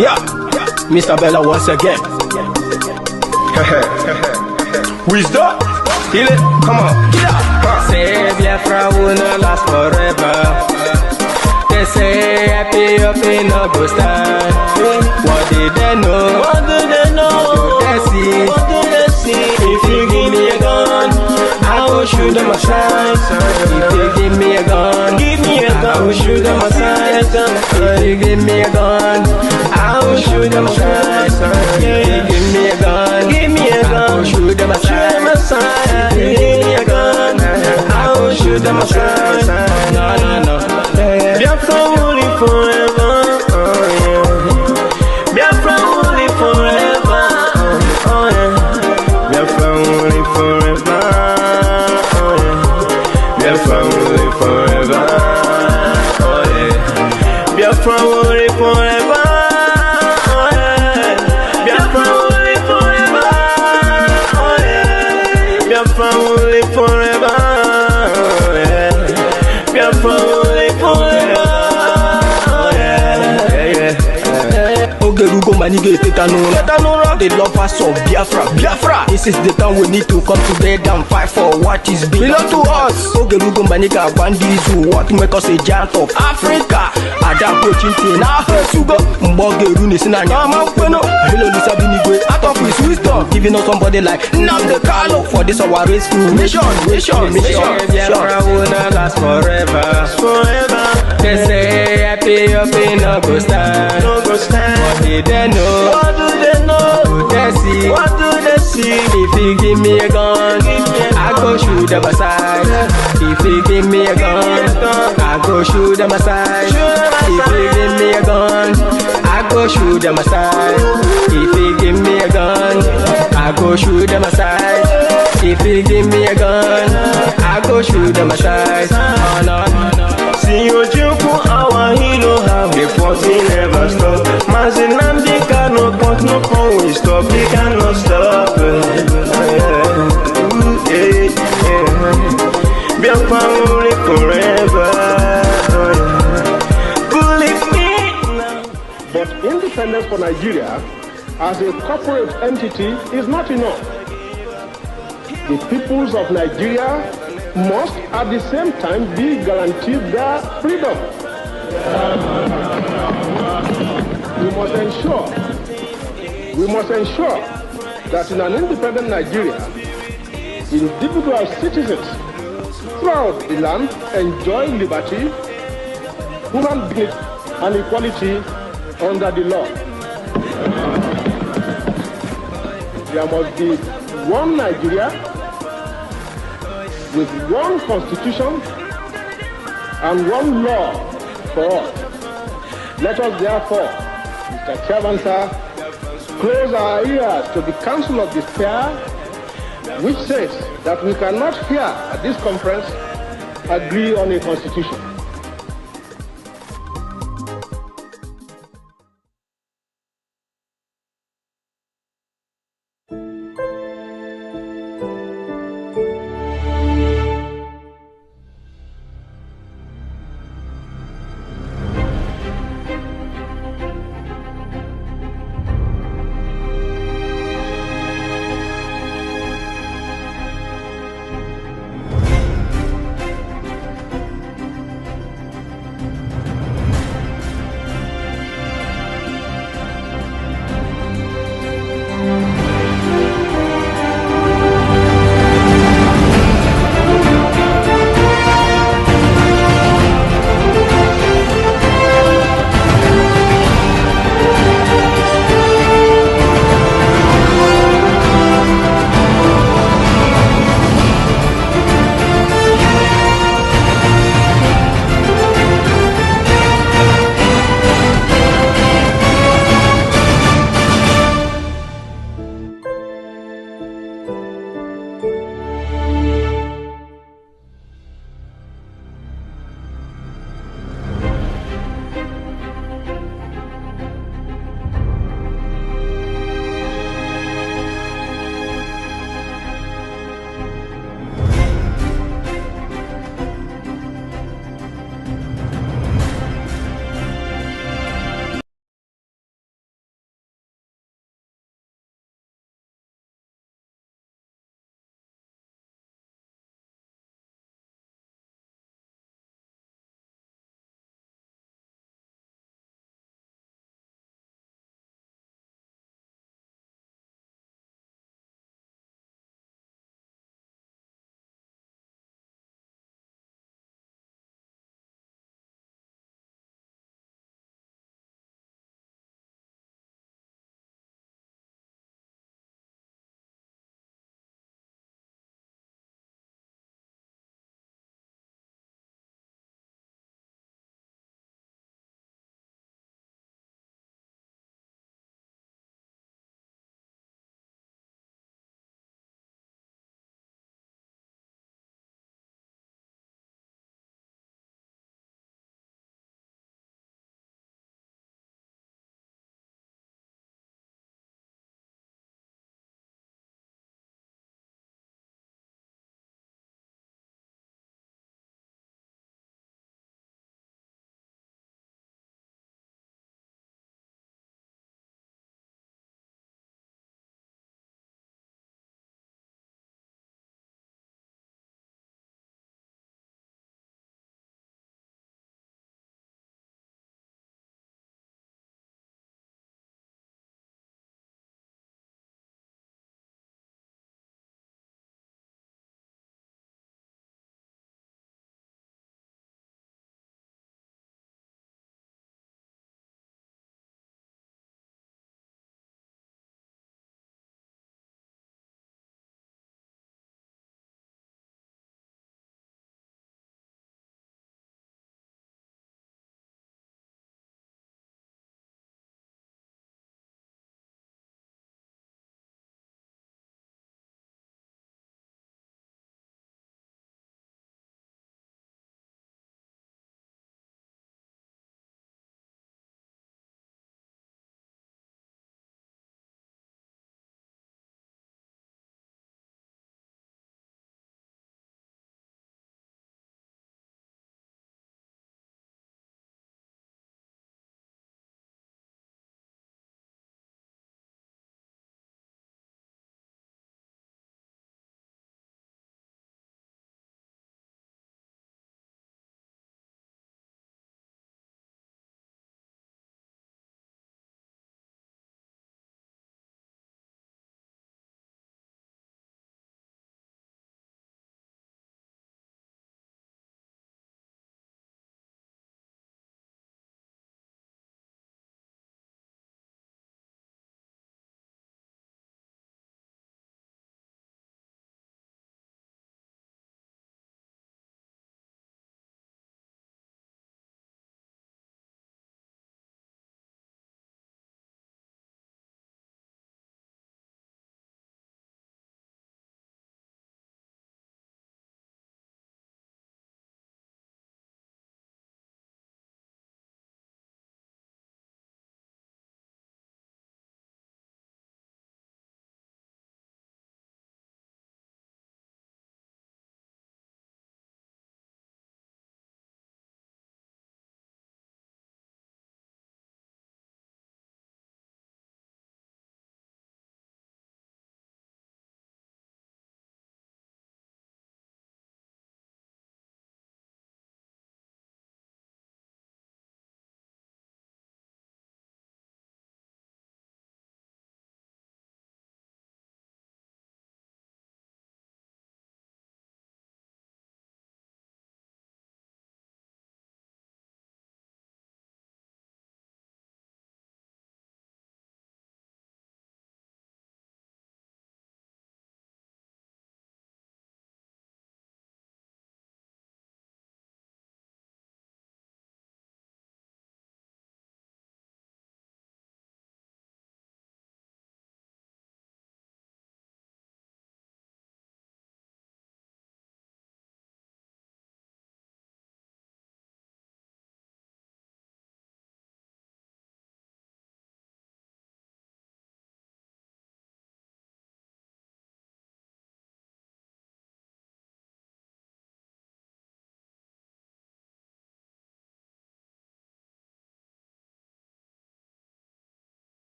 Yeah, Mr. Bella once again. Wisdom, feel it, come on. Say Biafra will not last forever. They say happy up in no go stand. What did they know? What do they know? What do they see? What do they see? If you give me a gun, I will shoot them aside. If you give me a gun, give me a gun, I will shoot them aside. If you give me a gun, I will shoot them aside. If you give me a gun, give me a gun, I will shoot them aside. If you give me a gun, I will shoot them aside. No, no, no. Biafra will live forever. Biafra will live forever. Biafra will live forever. Biafra will live forever. Biafra will live forever. Biafra will live forever. Biafra will live forever. Biafra will live forever. Ogerugo manige tetanura. The lovers of Biafra. This is the time we need to come together and fight for what is belong to us. Ogerugo maniga bandizu, what make us a giant of Africa. Adampo chinti na sugo. Mbogeru ni sinanya makweno. Hello Lisa Binigwe, out of his wisdom, giving us somebody like Nnamdi Kanu for this our rescue mission. Biafra will not last forever. They say happy up in no go stand. What did they know? What do they know? What do they see? What do they see? If you give me a gun, I go shoot them aside. If you give me a gun, I go shoot them aside. If you give me a gun, I go shoot them aside. If you give me a gun, I go shoot them aside. If you give me a gun, I go shoot them aside. Oh no, see you jump our hero have the force never stop. MAZI Nnamdi Kanu but no phone will stop. He cannot stop. Biafra will live forever. Believe me now. But independence for Nigeria as a corporate entity is not enough. The peoples of Nigeria must at the same time be guaranteed their freedom. We must ensure that in an independent Nigeria, individual citizens throughout the land enjoy liberty, human dignity, and equality under the law. There must be one Nigeria with one constitution and one law for all. Let us therefore, Mr. Chairman, sir, close our ears to the counsel of despair, which says that we cannot here at this conference agree on a constitution.